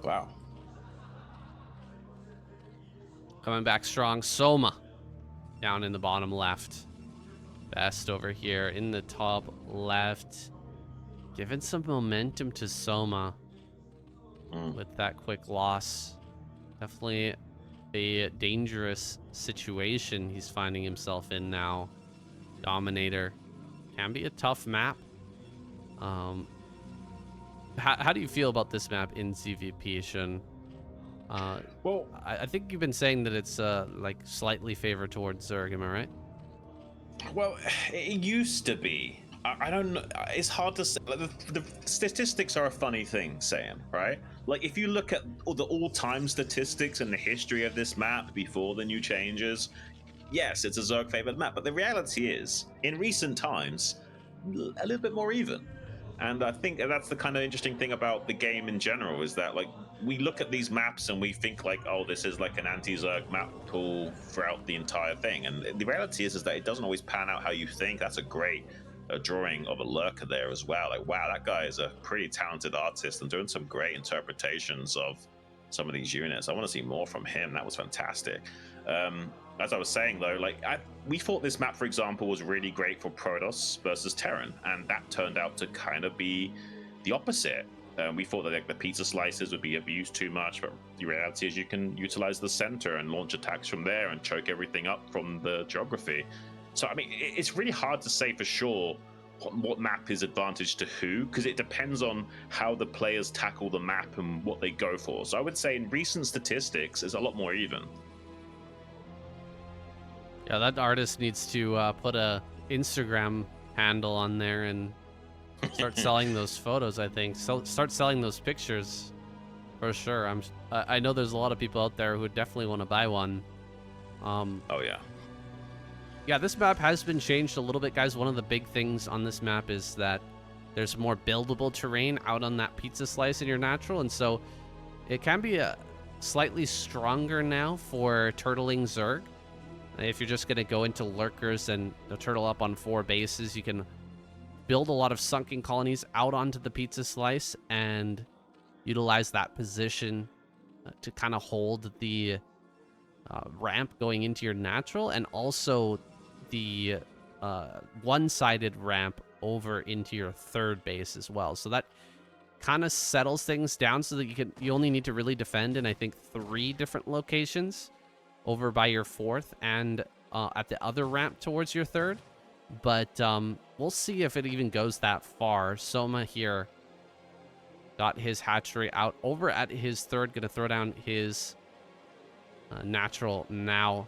Speaker 2: Wow.
Speaker 1: Coming back strong. Soma down in the bottom left. Best over here in the top left. Giving some momentum to Soma with that quick loss. Definitely a dangerous situation he's finding himself in now. Dominator. Can be a tough map. How do you feel about this map in CVP, Xun?
Speaker 2: Well,
Speaker 1: I think you've been saying that it's like slightly favored towards Zerg, am I right?
Speaker 2: Well, it used to be. I don't know. It's hard to say. Like, the statistics are a funny thing, Saiyan, right? Like, if you look at the all-time statistics and the history of this map before the new changes, yes, it's a Zerg favored map. But the reality is, in recent times, a little bit more even. And I think that's the kind of interesting thing about the game in general, is that, like, we look at these maps and we think like, oh, this is like an anti-Zerg map pool throughout the entire thing. And the reality is that it doesn't always pan out how you think. That's a great drawing of a lurker there as well. Like, wow, that guy is a pretty talented artist and doing some great interpretations of some of these units. I want to see more from him. That was fantastic. As I was saying, though, like, we thought this map, for example, was really great for Protoss versus Terran, and that turned out to kind of be the opposite. We thought that like, the pizza slices would be abused too much, but the reality is you can utilize the center and launch attacks from there and choke everything up from the geography. So, I mean, it's really hard to say for sure what map is advantage to who, because it depends on how the players tackle the map and what they go for. So I would say in recent statistics, it's a lot more even.
Speaker 1: Yeah, that artist needs to put a Instagram handle on there and start selling those photos. I think start selling those pictures for sure. I know there's a lot of people out there who definitely want to buy one.
Speaker 2: Oh yeah.
Speaker 1: Yeah, this map has been changed a little bit, guys. One of the big things on this map is that there's more buildable terrain out on that pizza slice in your natural, and so it can be a slightly stronger now for turtling Zerg. If you're just going to go into lurkers and turtle up on 4 bases, you can build a lot of sunken colonies out onto the pizza slice and utilize that position to kind of hold the ramp going into your natural, and also the one-sided ramp over into your 3rd base as well. So that kind of settles things down so that you only need to really defend in, I think, 3 different locations over by your 4th and at the other ramp towards your 3rd. But we'll see if it even goes that far. Soma here got his hatchery out over at his 3rd, gonna throw down his natural now.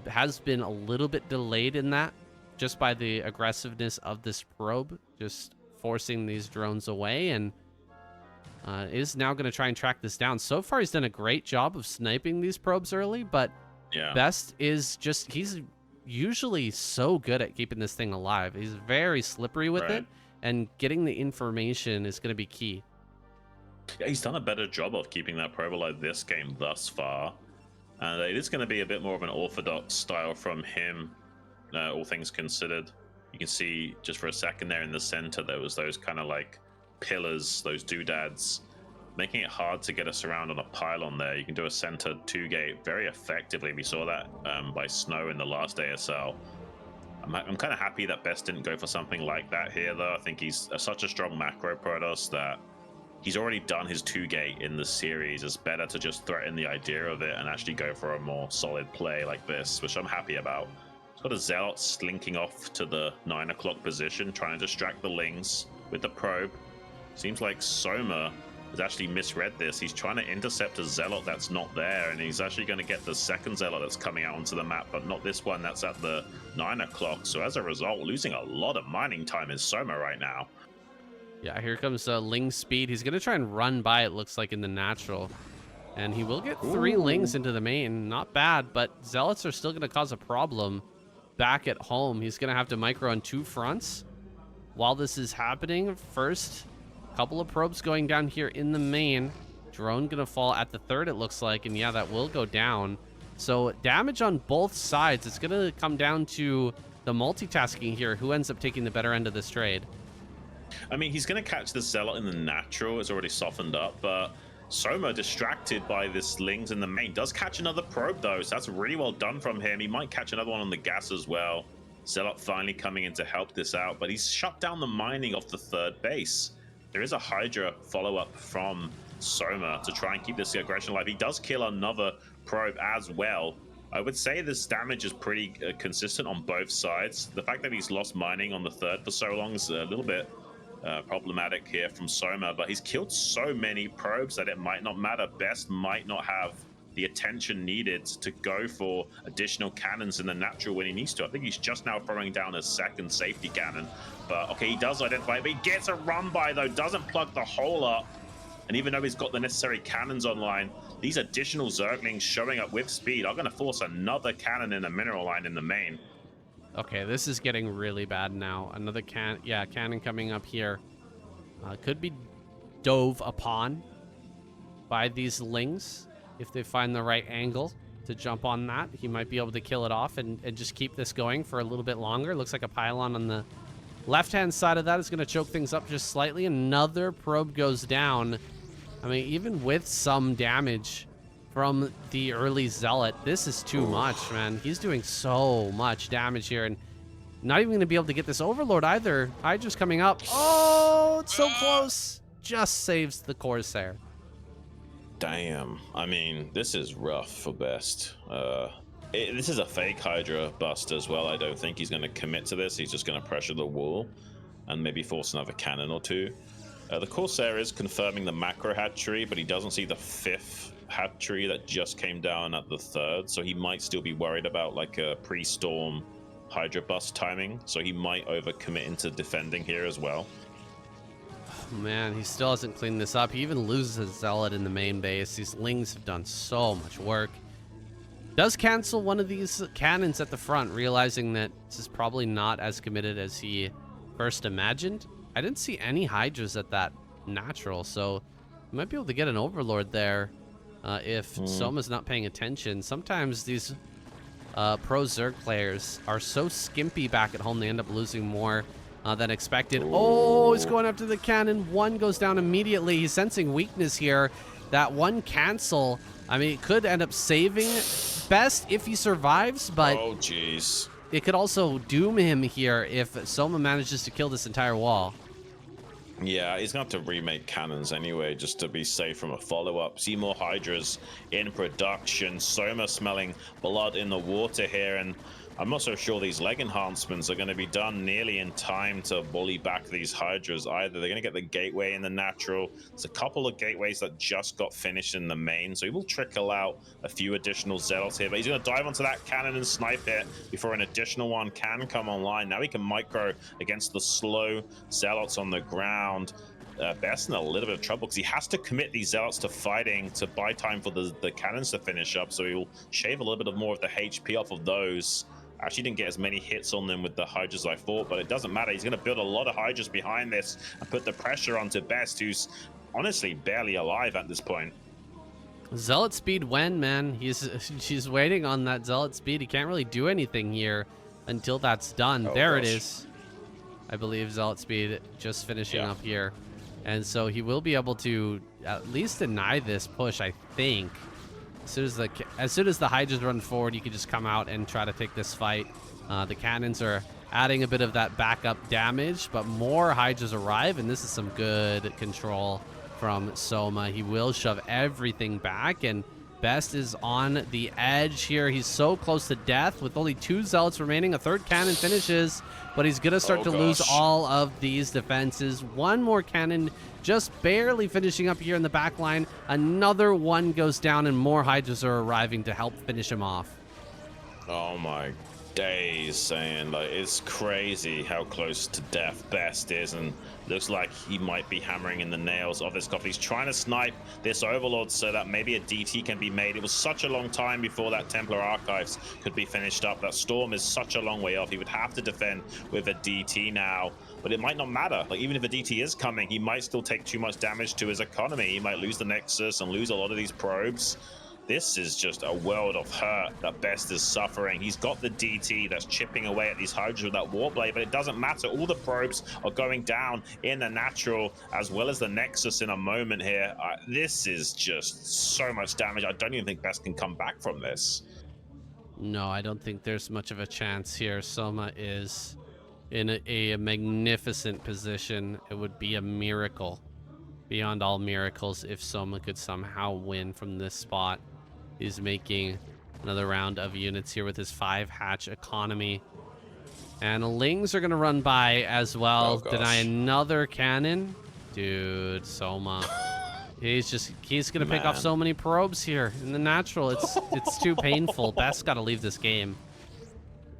Speaker 1: Has been a little bit delayed in that just by the aggressiveness of this probe, just forcing these drones away, and is now going to try and track this down. So far, he's done a great job of sniping these probes early, but
Speaker 2: yeah,
Speaker 1: best is just he's usually so good at keeping this thing alive. He's very slippery with it, and getting the information is going to be key.
Speaker 2: Yeah, he's done a better job of keeping that probe alive this game thus far. And it is going to be a bit more of an orthodox style from him, all things considered. You can see just for a second there in the center, there was those kind of like pillars, those doodads, making it hard to get us around on a pylon there. You can do a center 2-gate very effectively. We saw that by Snow in the last ASL. I'm kind of happy that Best didn't go for something like that here, though. I think he's such a strong macro Protoss that he's already done his 2-gate in the series. It's better to just threaten the idea of it and actually go for a more solid play like this, which I'm happy about. He's got a Zealot slinking off to the 9 o'clock position, trying to distract the Lings with the probe. Seems like Soma has actually misread this. He's trying to intercept a Zealot that's not there, and he's actually going to get the 2nd Zealot that's coming out onto the map, but not this one that's at the 9 o'clock. So as a result, losing a lot of mining time is Soma right now.
Speaker 1: Yeah, here comes Ling speed. He's going to try and run by, it looks like, in the natural. And he will get 3 Lings into the main. Not bad, but Zealots are still going to cause a problem back at home. He's going to have to micro on 2 fronts while this is happening. First, couple of probes going down here in the main. Drone going to fall at the 3rd, it looks like. And yeah, that will go down. So damage on both sides. It's going to come down to the multitasking here. Who ends up taking the better end of this trade?
Speaker 2: I mean, he's going to catch the Zealot in the natural. It's already softened up, but Soma, distracted by this Lings in the main, does catch another probe, though, so that's really well done from him. He might catch another one on the gas as well. Zealot finally coming in to help this out, but he's shut down the mining off the 3rd base. There is a Hydra follow-up from Soma to try and keep this aggression alive. He does kill another probe as well. I would say this damage is pretty consistent on both sides. The fact that he's lost mining on the 3rd for so long is a little bit problematic here from Soma, but he's killed so many probes that it might not matter. Best might not have the attention needed to go for additional cannons in the natural when he needs to. I think he's just now throwing down a 2nd safety cannon, but okay, he does identify it, but he gets a run by, though, doesn't plug the hole up. And even though he's got the necessary cannons online, these additional Zerglings showing up with speed are going to force another cannon in the mineral line in the main.
Speaker 1: Okay, this is getting really bad now. Another cannon coming up here. Could be dove upon by these Lings if they find the right angle to jump on that. He might be able to kill it off and just keep this going for a little bit longer. Looks like a pylon on the left-hand side of that is going to choke things up just slightly. Another probe goes down. I mean, even with some damage from the early Zealot, this is too much, man. He's doing so much damage here, and not even going to be able to get this Overlord either. Hydra's coming up. Oh, it's so close. just saves the Corsair.
Speaker 2: Damn. I mean, this is rough for Best. This is a fake Hydra bust as well. I don't think he's going to commit to this. He's just going to pressure the wall and maybe force another cannon or two. The Corsair is confirming the macro hatchery, but he doesn't see the 5th hatchery that just came down at the 3rd, so he might still be worried about like a pre-storm Hydra bust timing, so he might overcommit into defending here as well.
Speaker 1: Oh, man, he still hasn't cleaned this up. He even loses his Zealot in the main base. These Lings have done so much work. Does cancel one of these cannons at the front, realizing that this is probably not as committed as he first imagined. I didn't see any Hydras at that natural, so you might be able to get an Overlord there if Soma's not paying attention. Sometimes these pro Zerg players are so skimpy back at home, they end up losing more than expected. Oh, he's going after the cannon. One goes down immediately. He's sensing weakness here. That one cancel, I mean, it could end up saving Best if he survives, but
Speaker 2: oh, jeez,
Speaker 1: it could also doom him here if Soma manages to kill this entire wall.
Speaker 2: Yeah, he's going to have to remake cannons anyway, just to be safe from a follow-up. See more Hydras in production. Soma smelling blood in the water here, and I'm not so sure these leg enhancements are going to be done nearly in time to bully back these Hydras either. They're going to get the gateway in the natural. There's a couple of gateways that just got finished in the main, so he will trickle out a few additional Zealots here, but he's going to dive onto that cannon and snipe it before an additional one can come online. Now he can micro against the slow Zealots on the ground. Best in a little bit of trouble because he has to commit these Zealots to fighting to buy time for the cannons to finish up, so he will shave a little bit more of the HP off of those. Actually didn't get as many hits on them with the Hydras as I thought, but it doesn't matter. He's going to build a lot of Hydras behind this and put the pressure onto Best, who's honestly barely alive at this point.
Speaker 1: Zealot speed when, man? She's waiting on that Zealot speed. He can't really do anything here until that's done.
Speaker 2: Oh,
Speaker 1: there
Speaker 2: gosh.
Speaker 1: it is. I believe Zealot speed just finishing up here. And so he will be able to at least deny this push, I think. As soon as the Hydras run forward, you can just come out and try to take this fight. The cannons are adding a bit of that backup damage, but more Hydras arrive, and this is some good control from Soma. He will shove everything back, and Best is on the edge here. He's so close to death with only 2 Zealots remaining. A 3rd cannon finishes, but he's going to start to lose all of these defenses. One more cannon just barely finishing up here in the back line. Another one goes down, and more Hydras are arriving to help finish him off.
Speaker 2: Oh my days, saying like it's crazy how close to death Best is, and looks like he might be hammering in the nails of this copy. He's trying to snipe this Overlord so that maybe a DT can be made. It was such a long time before that Templar Archives could be finished up. That Storm is such a long way off. He would have to defend with a DT now, but it might not matter. Like, even if a DT is coming, he might still take too much damage to his economy. He might lose the Nexus and lose a lot of these probes. This is just a world of hurt that Best is suffering. He's got the DT that's chipping away at these Hydras with that Warblade, but it doesn't matter. All the probes are going down in the natural, as well as the Nexus in a moment here. This is just so much damage. I don't even think Best can come back from this.
Speaker 1: No, I don't think there's much of a chance here. Soma is in a magnificent position. It would be a miracle, beyond all miracles, if Soma could somehow win from this spot. He's making another round of units here with his 5 hatch economy. And Lings are going to run by as well. Deny another cannon. Dude, Soma. He's going to pick off so many probes here in the natural. It's too painful. Best got to leave this game.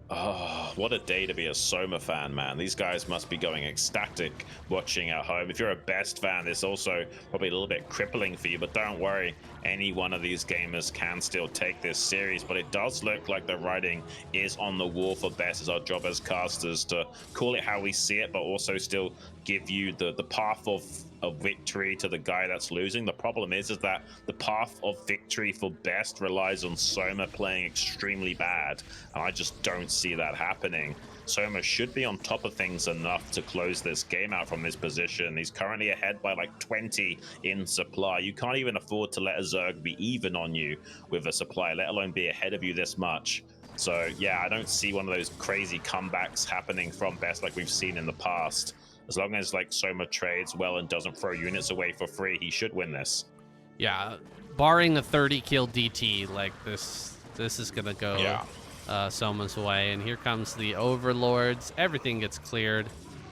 Speaker 2: Oh, what a day to be a Soma fan, man. These guys must be going ecstatic watching at home. If you're a Best fan, it's also probably a little bit crippling for you, but don't worry. Any one of these gamers can still take this series, but it does look like the writing is on the wall for Best. It's our job as casters to call it how we see it, but also still give you the path of victory to the guy that's losing. The problem is that the path of victory for Best relies on Soma playing extremely bad, and I just don't see that happening. Soma should be on top of things enough to close this game out from this position. He's currently ahead by like 20 in supply. You can't even afford to let a Zerg be even on you with a supply, let alone be ahead of you this much. So yeah, I don't see one of those crazy comebacks happening from Best like we've seen in the past. As long as like Soma trades well and doesn't throw units away for free, he should win this.
Speaker 1: Yeah, barring a 30 kill DT, like this is gonna go Soma's way. And here comes the overlords. Everything gets cleared.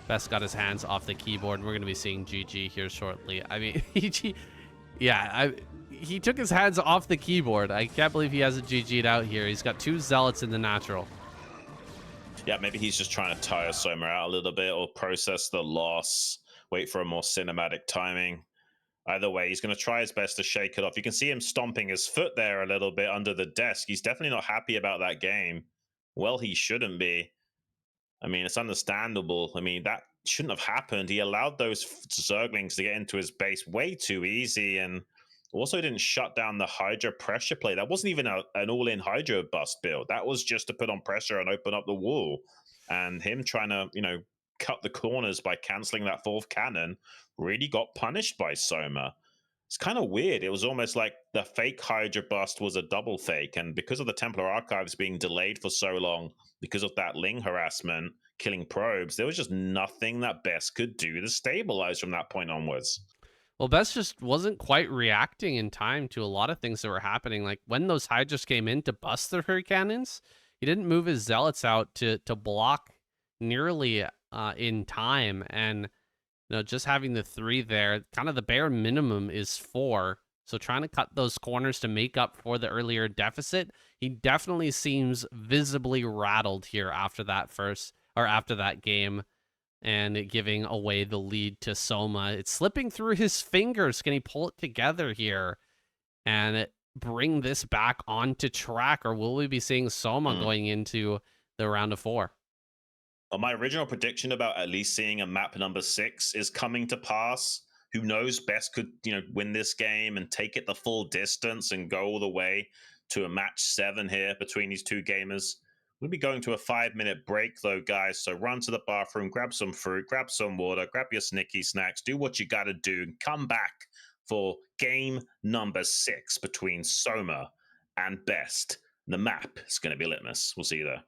Speaker 1: Best got his hands off the keyboard, and we're gonna be seeing GG here shortly. I mean, he took his hands off the keyboard. I can't believe he hasn't GG'd out here. He's got 2 zealots in the natural.
Speaker 2: Yeah, maybe he's just trying to tire Soma out a little bit or process the loss, wait for a more cinematic timing. Either way, he's going to try his best to shake it off. You can see him stomping his foot there a little bit under the desk. He's definitely not happy about that game. Well, he shouldn't be. I mean, it's understandable. I mean, that shouldn't have happened. He allowed those Zerglings to get into his base way too easy, and also didn't shut down the Hydra pressure play. That wasn't even an all-in Hydra bust build. That was just to put on pressure and open up the wall. And him trying to, cut the corners by canceling that 4th cannon really got punished by Soma. It's kind of weird. It was almost like the fake Hydra bust was a double fake. And because of the Templar Archives being delayed for so long, because of that Ling harassment, killing probes, there was just nothing that Best could do to stabilize from that point onwards.
Speaker 1: Well, Best just wasn't quite reacting in time to a lot of things that were happening. Like when those Hydras came in to bust the Hurry Cannons, he didn't move his Zealots out to block nearly in time. And just having the 3 there, kind of the bare minimum is 4. So trying to cut those corners to make up for the earlier deficit, he definitely seems visibly rattled here after that game. And it giving away the lead to Soma. It's slipping through his fingers. Can he pull it together here and bring this back onto track? Or will we be seeing Soma going into the round of 4?
Speaker 2: Well, my original prediction about at least seeing a map number 6 is coming to pass. Who knows? Best could, win this game and take it the full distance and go all the way to a match 7 here between these two gamers. We'll be going to a 5-minute break, though, guys. So run to the bathroom, grab some fruit, grab some water, grab your snicky snacks, do what you got to do, and come back for game number 6 between Soma and Best. The map is going to be litmus. We'll see you there.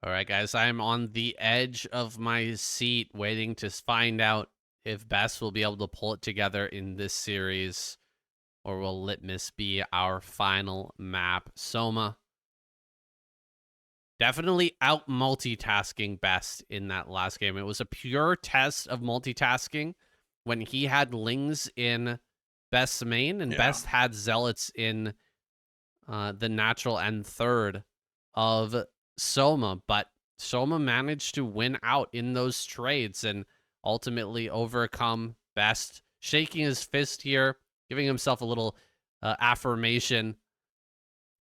Speaker 1: All right, guys, I'm on the edge of my seat waiting to find out if Best will be able to pull it together in this series, or will Litmus be our final map? Soma definitely out multitasking Best in that last game. It was a pure test of multitasking when he had Lings in Best's main and Best had Zealots in the natural and third of Soma, but Soma managed to win out in those trades and ultimately overcome Best, shaking his fist here, giving himself a little affirmation.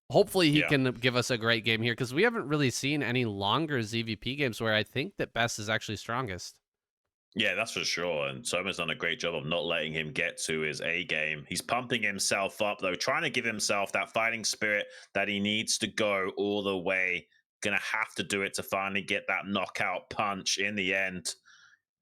Speaker 1: Hopefully he can give us a great game here, because we haven't really seen any longer ZVP games where I think that Best is actually strongest.
Speaker 2: Yeah, that's for sure. And Soma's done a great job of not letting him get to his A game. He's pumping himself up, though, trying to give himself that fighting spirit that he needs to go all the way. Gonna have to do it to finally get that knockout punch in the end.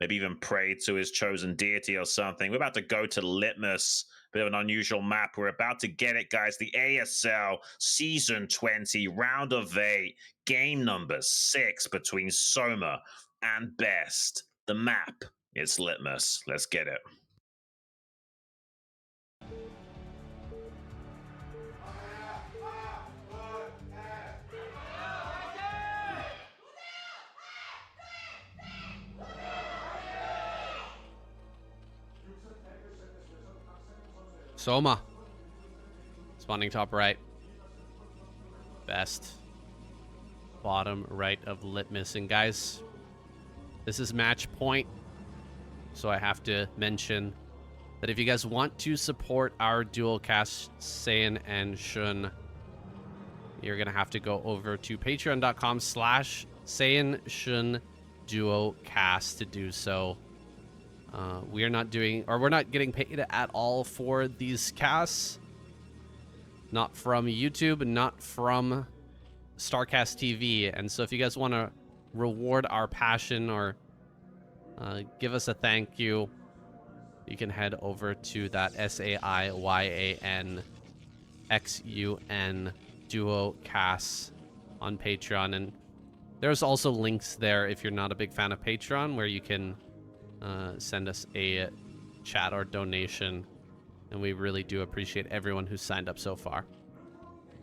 Speaker 2: Maybe even pray to his chosen deity or something. We're about to go to Litmus. Bit of an unusual map. We're about to get it, guys. The ASL Season 20, Round of 8, Game number 6 between Soma and Best. The map is Litmus. Let's get it.
Speaker 1: Soma spawning top right, Best bottom right of Litmus. And guys, this is match point, so I have to mention that if you guys want to support our dual cast Saiyan and Xun, you're gonna have to go over to patreon.com/Saiyan Xun duo cast to do so. We are not doing, or we're not getting paid at all for these casts. Not from YouTube, not from StarCastTV. And so if you guys want to reward our passion or give us a thank you, you can head over to that SAIYANXUN duo cast on Patreon. And there's also links there if you're not a big fan of Patreon, where you can send us a chat or donation, and we really do appreciate everyone who's signed up so far.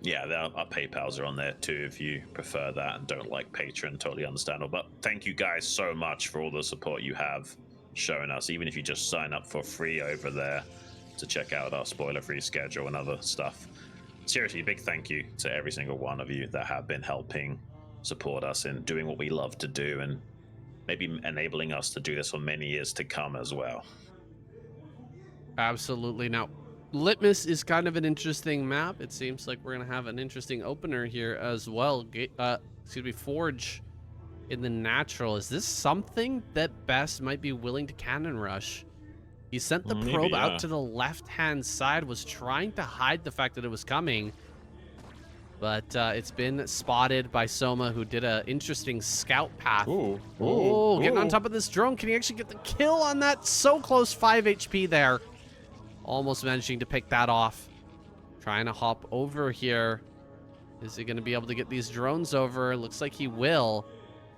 Speaker 2: Yeah, our PayPals are on there too if you prefer that and don't like Patreon. Totally understandable. But thank you guys so much for all the support you have shown us, even if you just sign up for free over there to check out our spoiler-free schedule and other stuff. Seriously, big thank you to every single one of you that have been helping support us in doing what we love to do, and maybe enabling us to do this for many years to come as well.
Speaker 1: Absolutely. Now, Litmus is kind of an interesting map. It seems like we're going to have an interesting opener here as well. Forge in the natural. Is this something that Best might be willing to cannon rush? He sent the probe out to the left-hand side, was trying to hide the fact that it was coming. But it's been spotted by Soma, who did an interesting scout path. Getting on top of this drone. Can he actually get the kill on that? So close, 5 HP there. Almost managing to pick that off. Trying to hop over here. Is he going to be able to get these drones over? Looks like he will.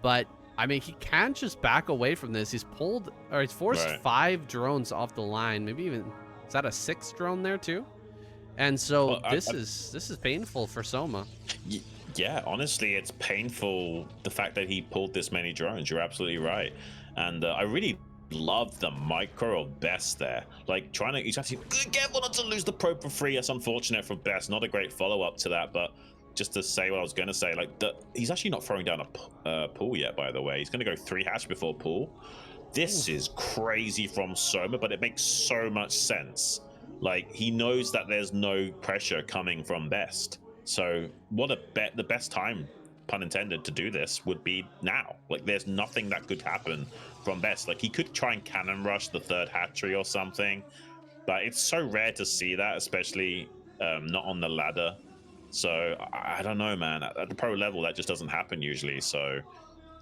Speaker 1: But, I mean, he can't just back away from this. He's pulled, or he's forced 5 drones off the line. Maybe even, is that a 6th drone there too? And so this is painful for Soma.
Speaker 2: Yeah, honestly, it's painful, the fact that he pulled this many drones. You're absolutely right. And I really love the micro of Best there. Like, he's actually careful not to lose the probe for free. That's unfortunate for Best. Not a great follow-up to that, but just to say what I was going to say, like, he's actually not throwing down a pool yet, by the way. He's going to go 3 hatch before pool. This is crazy from Soma, but it makes so much sense. Like, he knows that there's no pressure coming from Best. So the best time, pun intended, to do this would be now. Like, there's nothing that could happen from Best. Like, he could try and cannon rush the 3rd hatchery or something, but it's so rare to see that, especially not on the ladder. So I don't know, man. At the pro level, that just doesn't happen usually. So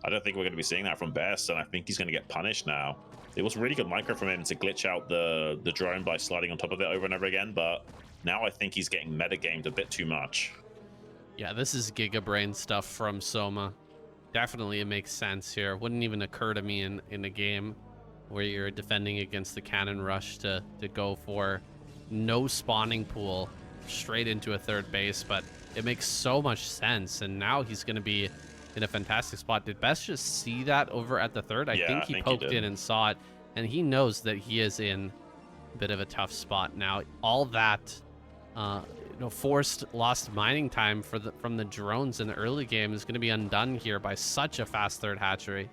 Speaker 2: I don't think we're going to be seeing that from Best, and I think he's going to get punished now. It was really good micro from him to glitch out the drone by sliding on top of it over and over again, but now I think he's getting metagamed a bit too much.
Speaker 1: Yeah, this is Giga Brain stuff from Soma. Definitely, it makes sense here. Wouldn't even occur to me in a game where you're defending against the cannon rush to go for no spawning pool straight into a third base, but it makes so much sense. And now he's going to be in a fantastic spot. Did Best just see that over at the third? I think he poked in and saw it, and he knows that he is in a bit of a tough spot now. All that forced lost mining time from the drones in the early game is going to be undone here by such a fast third hatchery.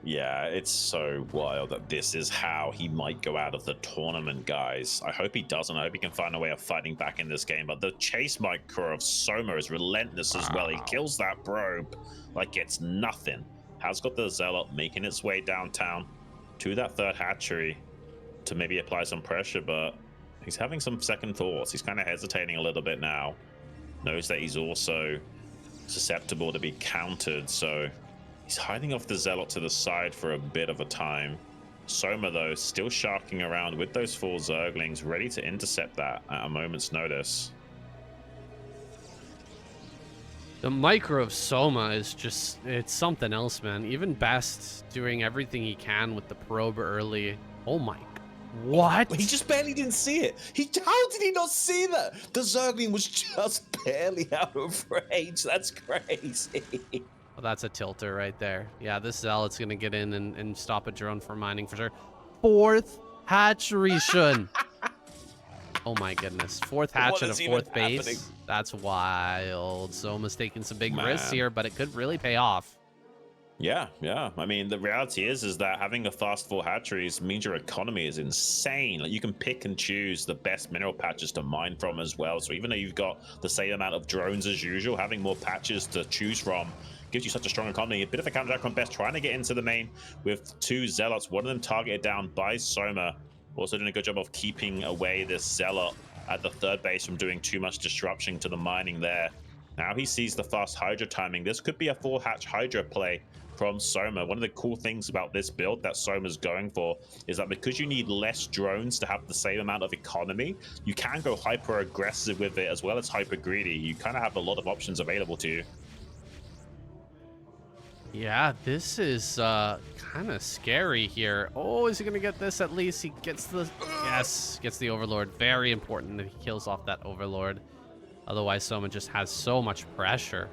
Speaker 2: Yeah, it's so wild that this is how he might go out of the tournament, guys. I hope he doesn't. I hope he can find a way of fighting back in this game. But the chase micro of Soma is relentless as well. He kills that probe like it's nothing. Has got the Zealot making its way downtown to that third hatchery to maybe apply some pressure, but he's having some second thoughts. He's kind of hesitating a little bit now. Knows that he's also susceptible to be countered, so he's hiding off the Zealot to the side for a bit of a time. Soma, though, still sharking around with those 4 Zerglings, ready to intercept that at a moment's notice.
Speaker 1: The micro of Soma is just, it's something else, man. Even Best doing everything he can with the probe early. Oh my, what?
Speaker 2: He just barely didn't see it. How did he not see that? The Zergling was just barely out of range. That's crazy.
Speaker 1: Well, that's a tilter right there. Yeah, this Zealot's going to get in and stop a drone from mining for sure. 4th hatchery, Xun. Oh my goodness. 4th hatch at a 4th base. Happening? That's wild. Soma's taking some big risks here, but it could really pay off.
Speaker 2: Yeah. I mean, the reality is that having a fast 4 hatcheries means your economy is insane. Like, you can pick and choose the best mineral patches to mine from as well. So even though you've got the same amount of drones as usual, having more patches to choose from gives you such a strong economy. A bit of a counterattack on Best, trying to get into the main with 2 Zealots, one of them targeted down by Soma. Also doing a good job of keeping away this Zealot at the third base from doing too much disruption to the mining there. Now he sees the fast Hydra timing. This could be a 4 hatch Hydra play from Soma. One of the cool things about this build that Soma's going for is that because you need less drones to have the same amount of economy, you can go hyper aggressive with it as well as hyper greedy. You kind of have a lot of options available to you.
Speaker 1: Yeah, this is kind of scary here. Oh, is he going to get this at least? He gets the... Yes, gets the Overlord. Very important that he kills off that Overlord. Otherwise, Soma just has so much pressure.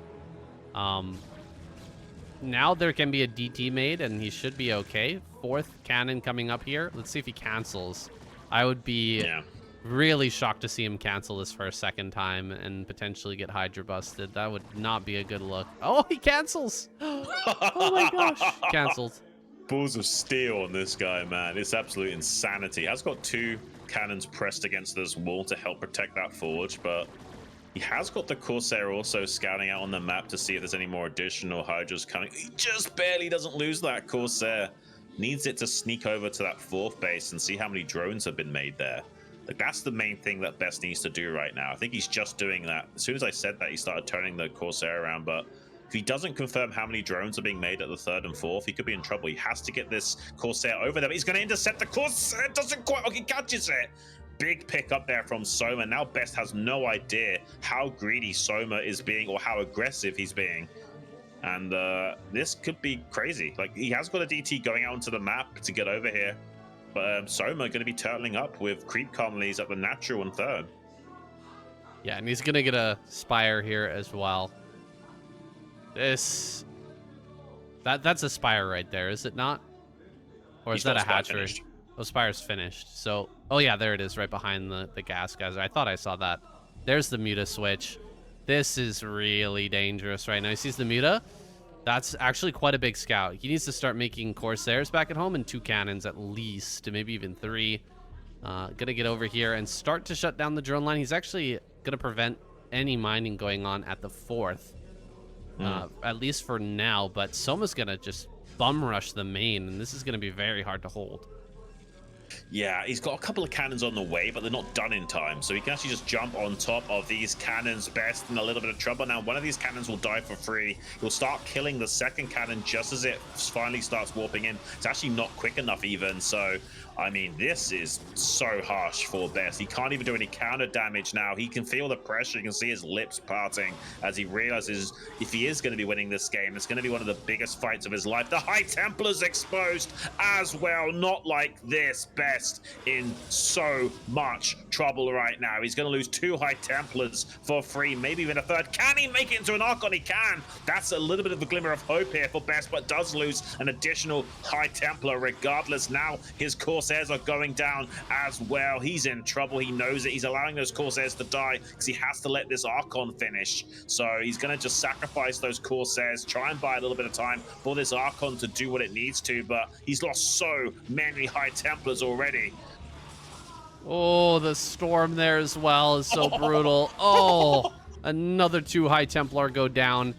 Speaker 1: Now there can be a DT made, and he should be okay. 4th cannon coming up here. Let's see if he cancels. I would be really shocked to see him cancel this for a second time and potentially get Hydra busted. That would not be a good look. Oh, he cancels! Oh my gosh, canceled.
Speaker 2: Balls of steel on this guy, man. It's absolute insanity. He has got 2 cannons pressed against this wall to help protect that forge, but he has got the Corsair also scouting out on the map to see if there's any more additional Hydras coming. He just barely doesn't lose that Corsair. Needs it to sneak over to that 4th base and see how many drones have been made there. Like, that's the main thing that Best needs to do right now. I think he's just doing that. As soon as I said that, he started turning the Corsair around, but if he doesn't confirm how many drones are being made at the 3rd and 4th, he could be in trouble. He has to get this Corsair over there, but he's going to intercept the Corsair. Doesn't quite... Okay, catches it. Big pick up there from Soma. Now Best has no idea how greedy Soma is being or how aggressive he's being. And this could be crazy. Like, he has got a DT going out onto the map to get over here. But Soma going to be turtling up with creep commonlies at the natural and 3rd.
Speaker 1: Yeah, and he's going to get a Spire here as well. That's a Spire right there, is it not? Or is that a hatchery? Finished. Oh, Spire's finished. So, oh yeah, there it is right behind the gas geyser. I thought I saw that. There's the Muta switch. This is really dangerous right now. He sees the Muta. That's actually quite a big scout. He needs to start making Corsairs back at home and 2 cannons at least, maybe even 3. Gonna get over here and start to shut down the drone line. He's actually gonna prevent any mining going on at the 4th, at least for now. But Soma's gonna just bum rush the main, and this is gonna be very hard to hold.
Speaker 2: Yeah, he's got a couple of cannons on the way, but they're not done in time. So he can actually just jump on top of these cannons. Best in a little bit of trouble. Now, one of these cannons will die for free. He'll start killing the second cannon just as it finally starts warping in. It's actually not quick enough even. So, I mean, this is so harsh for Best. He can't even do any counter damage now. He can feel the pressure. You can see his lips parting as he realizes if he is going to be winning this game, it's going to be one of the biggest fights of his life. The High Templar's exposed as well. Not like this. Best in so much trouble right now. He's going to lose 2 High Templars for free, maybe even a third. Can he make it into an Archon? He can. That's a little bit of a glimmer of hope here for Best, but does lose an additional High Templar regardless. Now his Corsairs are going down as well. He's in trouble. He knows it. He's allowing those Corsairs to die because he has to let this Archon finish. So he's going to just sacrifice those Corsairs, try and buy a little bit of time for this Archon to do what it needs to, but he's lost so many High Templars already.
Speaker 1: Oh, the storm there as well is so brutal. Oh, another 2 High Templar go down,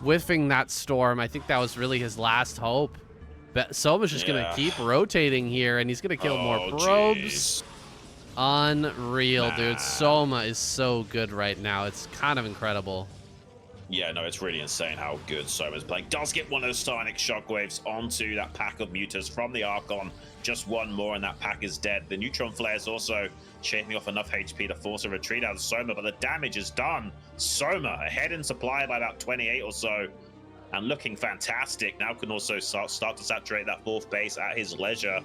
Speaker 1: whiffing that storm. I think that was really his last hope. But Soma's just going to keep rotating here, and he's going to kill more probes.
Speaker 2: Geez.
Speaker 1: Unreal, dude. Soma is so good right now. It's kind of incredible.
Speaker 2: Yeah, no, it's really insane how good Soma's playing. Does get one of those Sonic Shockwaves onto that pack of Mutas from the Archon. Just one more and that pack is dead. The Neutron Flare is also shaving off enough HP to force a retreat out of Soma, but the damage is done. Soma ahead in supply by about 28 or so and looking fantastic. Now can also start to saturate that 4th base at his leisure.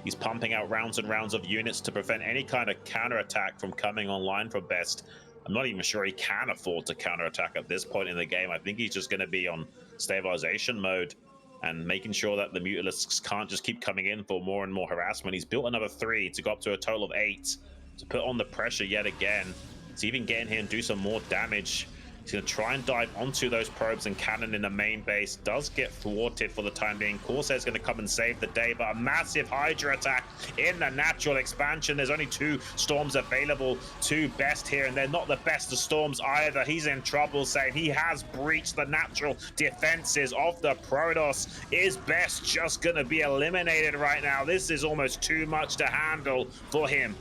Speaker 2: He's pumping out rounds and rounds of units to prevent any kind of counterattack from coming online from Best. I'm not even sure he can afford to counterattack at this point in the game. I think he's just going to be on stabilization mode and making sure that the Mutalisks can't just keep coming in for more and more harassment. He's built another 3 to go up to a total of 8 to put on the pressure yet again. To even get in here and do some more damage. He's going to try and dive onto those probes and cannon in the main base. Does get thwarted for the time being. Corsair's going to come and save the day, but a massive Hydra attack in the natural expansion. There's only 2 storms available to Best here, and they're not the best of storms either. He's in trouble, saying he has breached the natural defenses of the Protoss. Is Best just going to be eliminated right now? This is almost too much to handle for him.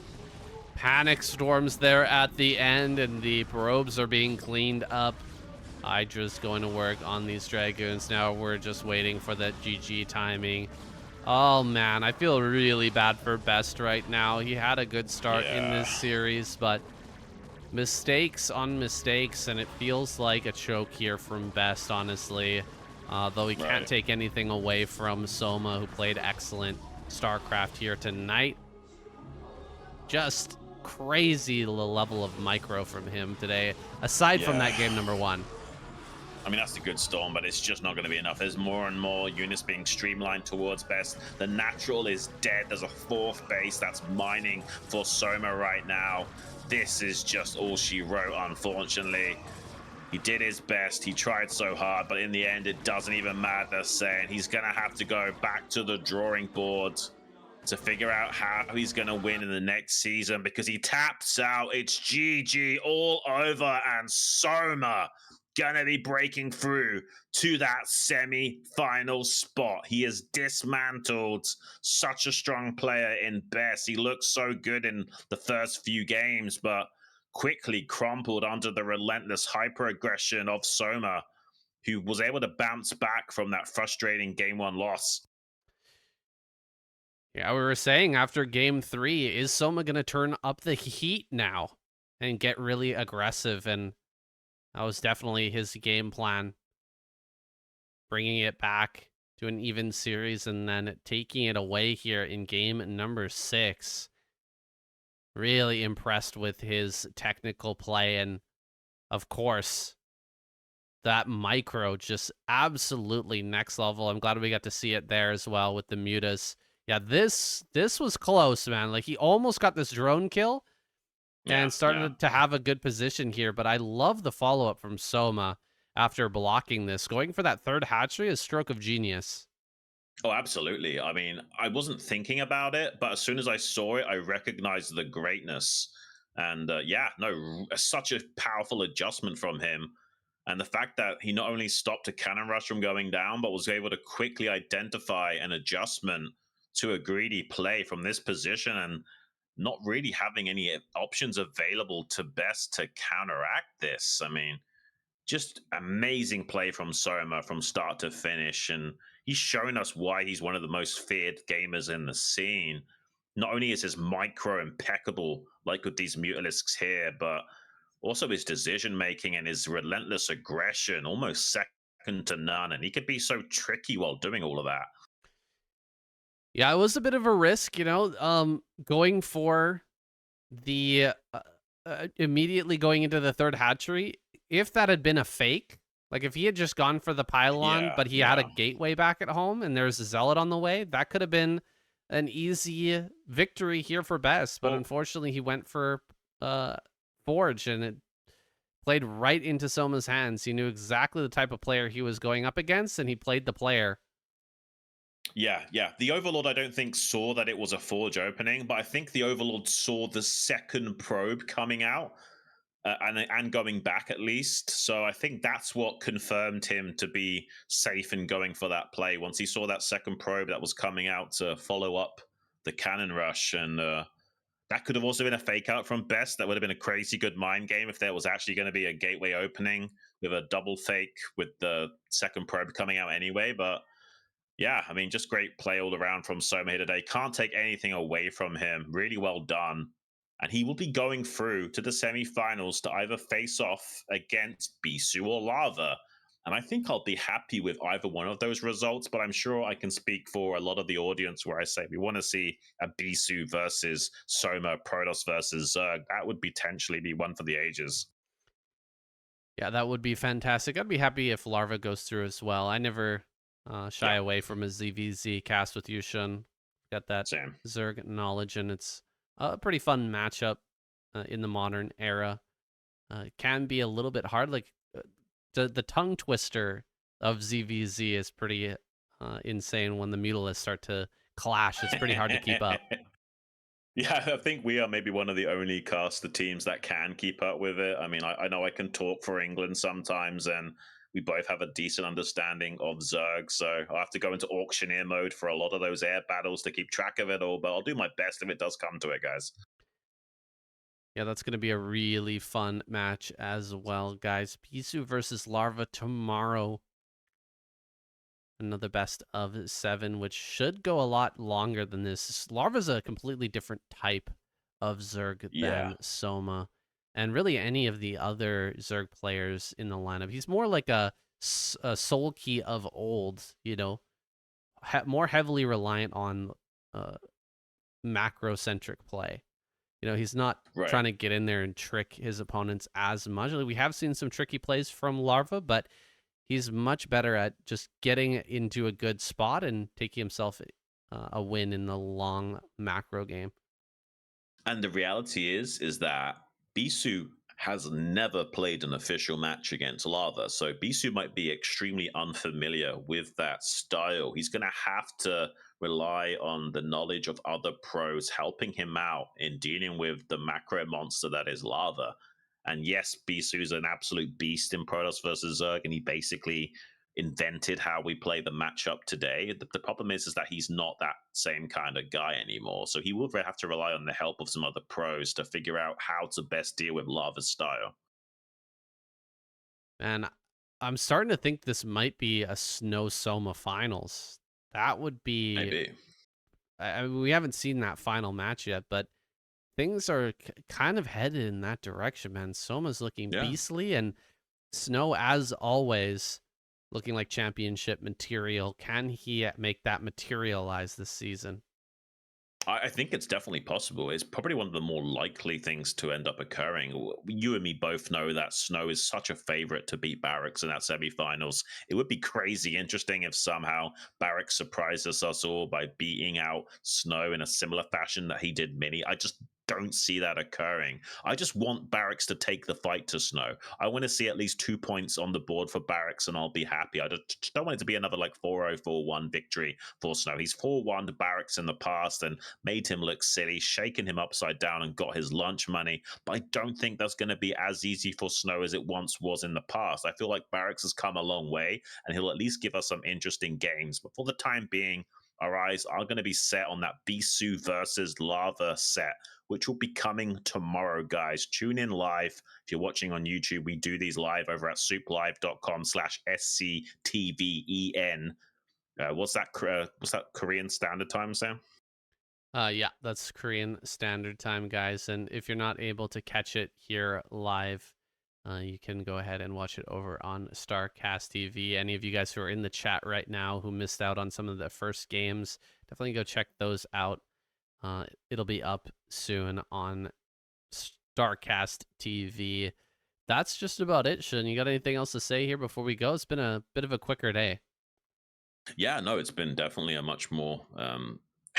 Speaker 1: Panic storms there at the end, and the probes are being cleaned up. Hydra's going to work on these Dragoons. Now we're just waiting for that GG timing. Oh, man, I feel really bad for Best right now. He had a good start in this series, but mistakes on mistakes, and it feels like a choke here from Best, honestly. Though he can't take anything away from Soma, who played excellent StarCraft here tonight. Just crazy the level of micro from him today, aside from that game number 1.
Speaker 2: I mean, that's a good storm, but it's just not going to be enough. There's more and more units being streamlined towards Best. The natural is dead. There's a 4th base that's mining for Soma right now. This is just all she wrote, unfortunately. He did his best. He tried so hard, but in the end, it doesn't even matter, saying he's going to have to go back to the drawing board to figure out how he's going to win in the next season, because he taps out. It's GG all over, and Soma gonna be breaking through to that semi-final spot. He has dismantled such a strong player in Best. He looked so good in the first few games, but quickly crumpled under the relentless hyper-aggression of Soma, who was able to bounce back from that frustrating Game 1 loss.
Speaker 1: Yeah, we were saying after game 3, is Soma going to turn up the heat now and get really aggressive? And that was definitely his game plan. Bringing it back to an even series and then taking it away here in game number 6. Really impressed with his technical play. And of course, that micro just absolutely next level. I'm glad we got to see it there as well with the Mutas. Yeah, this was close, man. Like, he almost got this drone kill and started to have a good position here. But I love the follow-up from Soma after blocking this. Going for that 3rd hatchery is stroke of genius.
Speaker 2: Oh, absolutely. I mean, I wasn't thinking about it, but as soon as I saw it, I recognized the greatness. And such a powerful adjustment from him. And the fact that he not only stopped a cannon rush from going down, but was able to quickly identify an adjustment to a greedy play from this position and not really having any options available to best to counteract this. I mean, just amazing play from Soma from start to finish. And he's shown us why he's one of the most feared gamers in the scene. Not only is his micro impeccable, like with these Mutalisks here, but also his decision making and his relentless aggression, almost second to none. And he could be so tricky while doing all of that.
Speaker 1: Yeah, it was a bit of a risk, going for the immediately going into the third hatchery. If that had been a fake, like if he had just gone for the pylon,
Speaker 2: Yeah,
Speaker 1: but he had a gateway back at home and there's a zealot on the way, that could have been an easy victory here for Best. But unfortunately, he went for Forge, and it played right into Soma's hands. He knew exactly the type of player he was going up against, and he played the player.
Speaker 2: Yeah. The Overlord, I don't think, saw that it was a Forge opening, but I think the Overlord saw the second probe coming out and going back at least. So I think that's what confirmed him to be safe in going for that play. Once he saw that second probe that was coming out to follow up the cannon rush, and that could have also been a fake out from Best. That would have been a crazy good mind game if there was actually going to be a gateway opening with a double fake with the second probe coming out anyway. But yeah, I mean, just great play all around from Soma here today. Can't take anything away from him. Really well done. And he will be going through to the semifinals to either face off against Bisu or Lava. And I think I'll be happy with either one of those results, but I'm sure I can speak for a lot of the audience where I say we want to see a Bisu versus Soma, Protoss versus Zerg. That would potentially be one for the ages.
Speaker 1: Yeah, that would be fantastic. I'd be happy if Larva goes through as well. I never shy away from a ZVZ cast with Yushin. Got that
Speaker 2: Same.
Speaker 1: Zerg knowledge, and it's a pretty fun matchup in the modern era. It can be a little bit hard. Like the tongue twister of ZVZ is pretty insane when the Mutalisks start to clash. It's pretty hard to keep up.
Speaker 2: Yeah, I think we are maybe one of the only caster teams that can keep up with it. I mean, I know I can talk for England sometimes, and we both have a decent understanding of Zerg, so I'll have to go into auctioneer mode for a lot of those air battles to keep track of it all, but I'll do my best if it does come to it, guys.
Speaker 1: Yeah, that's going to be a really fun match as well, guys. Bisu versus Larva tomorrow. Another best of 7, which should go a lot longer than this. Larva's a completely different type of Zerg than Soma, and really any of the other Zerg players in the lineup. He's more like a Soul Key of old, more heavily reliant on macro-centric play. He's not trying to get in there and trick his opponents as much. We have seen some tricky plays from Larva, but he's much better at just getting into a good spot and taking himself a win in the long macro game.
Speaker 2: And the reality is that Bisu has never played an official match against Lava, so Bisu might be extremely unfamiliar with that style. He's going to have to rely on the knowledge of other pros helping him out in dealing with the macro monster that is Lava. And yes, Bisu's an absolute beast in Protoss versus Zerg, and he basically invented how we play the matchup today. The problem is that he's not that same kind of guy anymore. So he will have to rely on the help of some other pros to figure out how to best deal with Lava's style.
Speaker 1: And I'm starting to think this might be a Snow Soma finals. That would be.
Speaker 2: Maybe.
Speaker 1: I mean, we haven't seen that final match yet, but things are kind of headed in that direction, man. Soma's looking beastly, and Snow, as always, looking like championship material. Can he make that materialize this season?
Speaker 2: I think it's definitely possible. It's probably one of the more likely things to end up occurring. You and me both know that Snow is such a favorite to beat Barracks in that semifinals. It would be crazy interesting if somehow Barracks surprises us all by beating out Snow in a similar fashion that he did Mini. I just don't see that occurring. I just want Barracks to take the fight to Snow. I want to see at least 2 points on the board for Barracks, and I'll be happy. I just don't want it to be another like 4-0, 4-1 victory for Snow. He's 4-1 to Barracks in the past and made him look silly, shaken him upside down and got his lunch money. But I don't think that's going to be as easy for Snow as it once was in the past. I feel like Barracks has come a long way, and he'll at least give us some interesting games. But for the time being, our eyes are going to be set on that Bisu versus Lava set, which will be coming tomorrow, guys. Tune in live. If you're watching on YouTube, we do these live over at souplive.com/SCTVEN. What's that Korean Standard Time, Sam?
Speaker 1: Yeah, that's Korean Standard Time, guys. And if you're not able to catch it here live, you can go ahead and watch it over on StarCastTV. Any of you guys who are in the chat right now who missed out on some of the first games, definitely go check those out. It'll be up soon on StarCastTV. That's just about it, Shun. You got anything else to say here before we go? It's been a bit of a quicker day.
Speaker 2: Yeah, no, it's been definitely a much more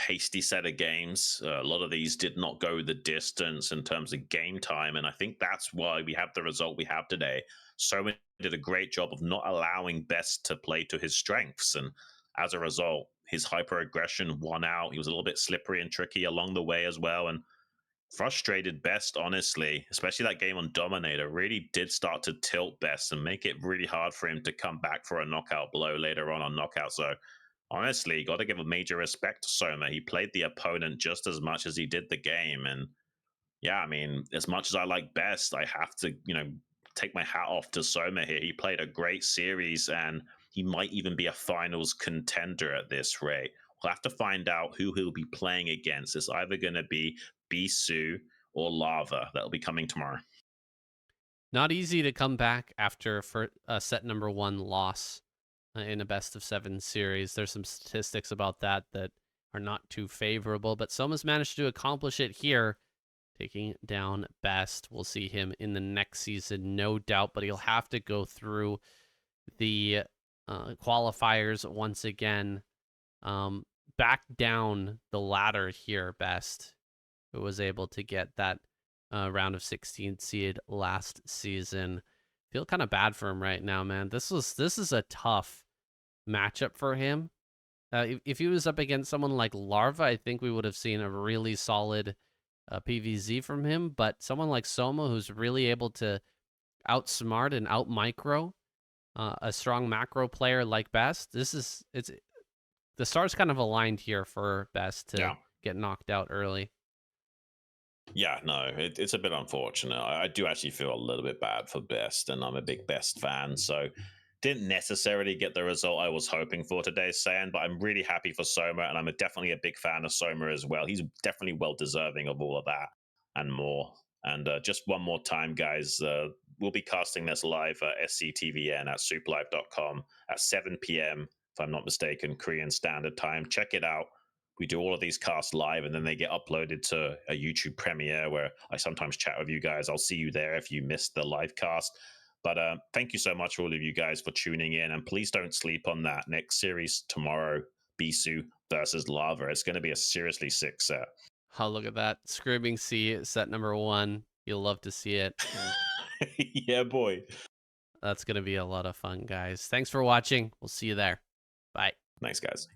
Speaker 2: hasty set of games. A lot of these did not go the distance in terms of game time, and I think that's why we have the result we have today. Soma did a great job of not allowing Best to play to his strengths, and as a result, his hyper aggression won out. He was a little bit slippery and tricky along the way as well, and frustrated Best, honestly, especially that game on Dominator, really did start to tilt Best and make it really hard for him to come back for a knockout blow later on Knockout. So, honestly, got to give a major respect to Soma. He played the opponent just as much as he did the game. And yeah, I mean, as much as I like Best, I have to, take my hat off to Soma here. He played a great series and he might even be a finals contender at this rate. We'll have to find out who he'll be playing against. It's either going to be Bisu or Lava. That'll be coming tomorrow.
Speaker 1: Not easy to come back after for set number 1 loss in a best of 7 series. There's some statistics about that are not too favorable, but Soma's managed to accomplish it here, taking down Best. We'll see him in the next season, no doubt, but he'll have to go through the qualifiers once again. Back down the ladder here, Best, who was able to get that round of 16 seed last season. Feel kind of bad for him right now, man. This is a tough matchup for him. If he was up against someone like Larva, I think we would have seen a really solid PVZ from him. But someone like Soma, who's really able to outsmart and out micro a strong macro player like Best, it's the stars kind of aligned here for Best to get knocked out early.
Speaker 2: Yeah, no, it's a bit unfortunate. I do actually feel a little bit bad for Best, and I'm a big Best fan, so didn't necessarily get the result I was hoping for today, Saiyan, but I'm really happy for Soma, and I'm definitely a big fan of Soma as well. He's definitely well deserving of all of that and more. And just one more time, guys, we'll be casting this live at SCTVN at souplive.com at 7 p.m., if I'm not mistaken, Korean Standard Time. Check it out. We do all of these casts live and then they get uploaded to a YouTube premiere where I sometimes chat with you guys. I'll see you there if you missed the live cast. But thank you so much, all of you guys, for tuning in. And please don't sleep on that next series tomorrow, Bisu versus Lava. It's going to be a seriously sick set.
Speaker 1: Oh, look at that. Screaming Sea, set number 1. You'll love to see it.
Speaker 2: Yeah, boy.
Speaker 1: That's going to be a lot of fun, guys. Thanks for watching. We'll see you there. Bye.
Speaker 2: Thanks, guys.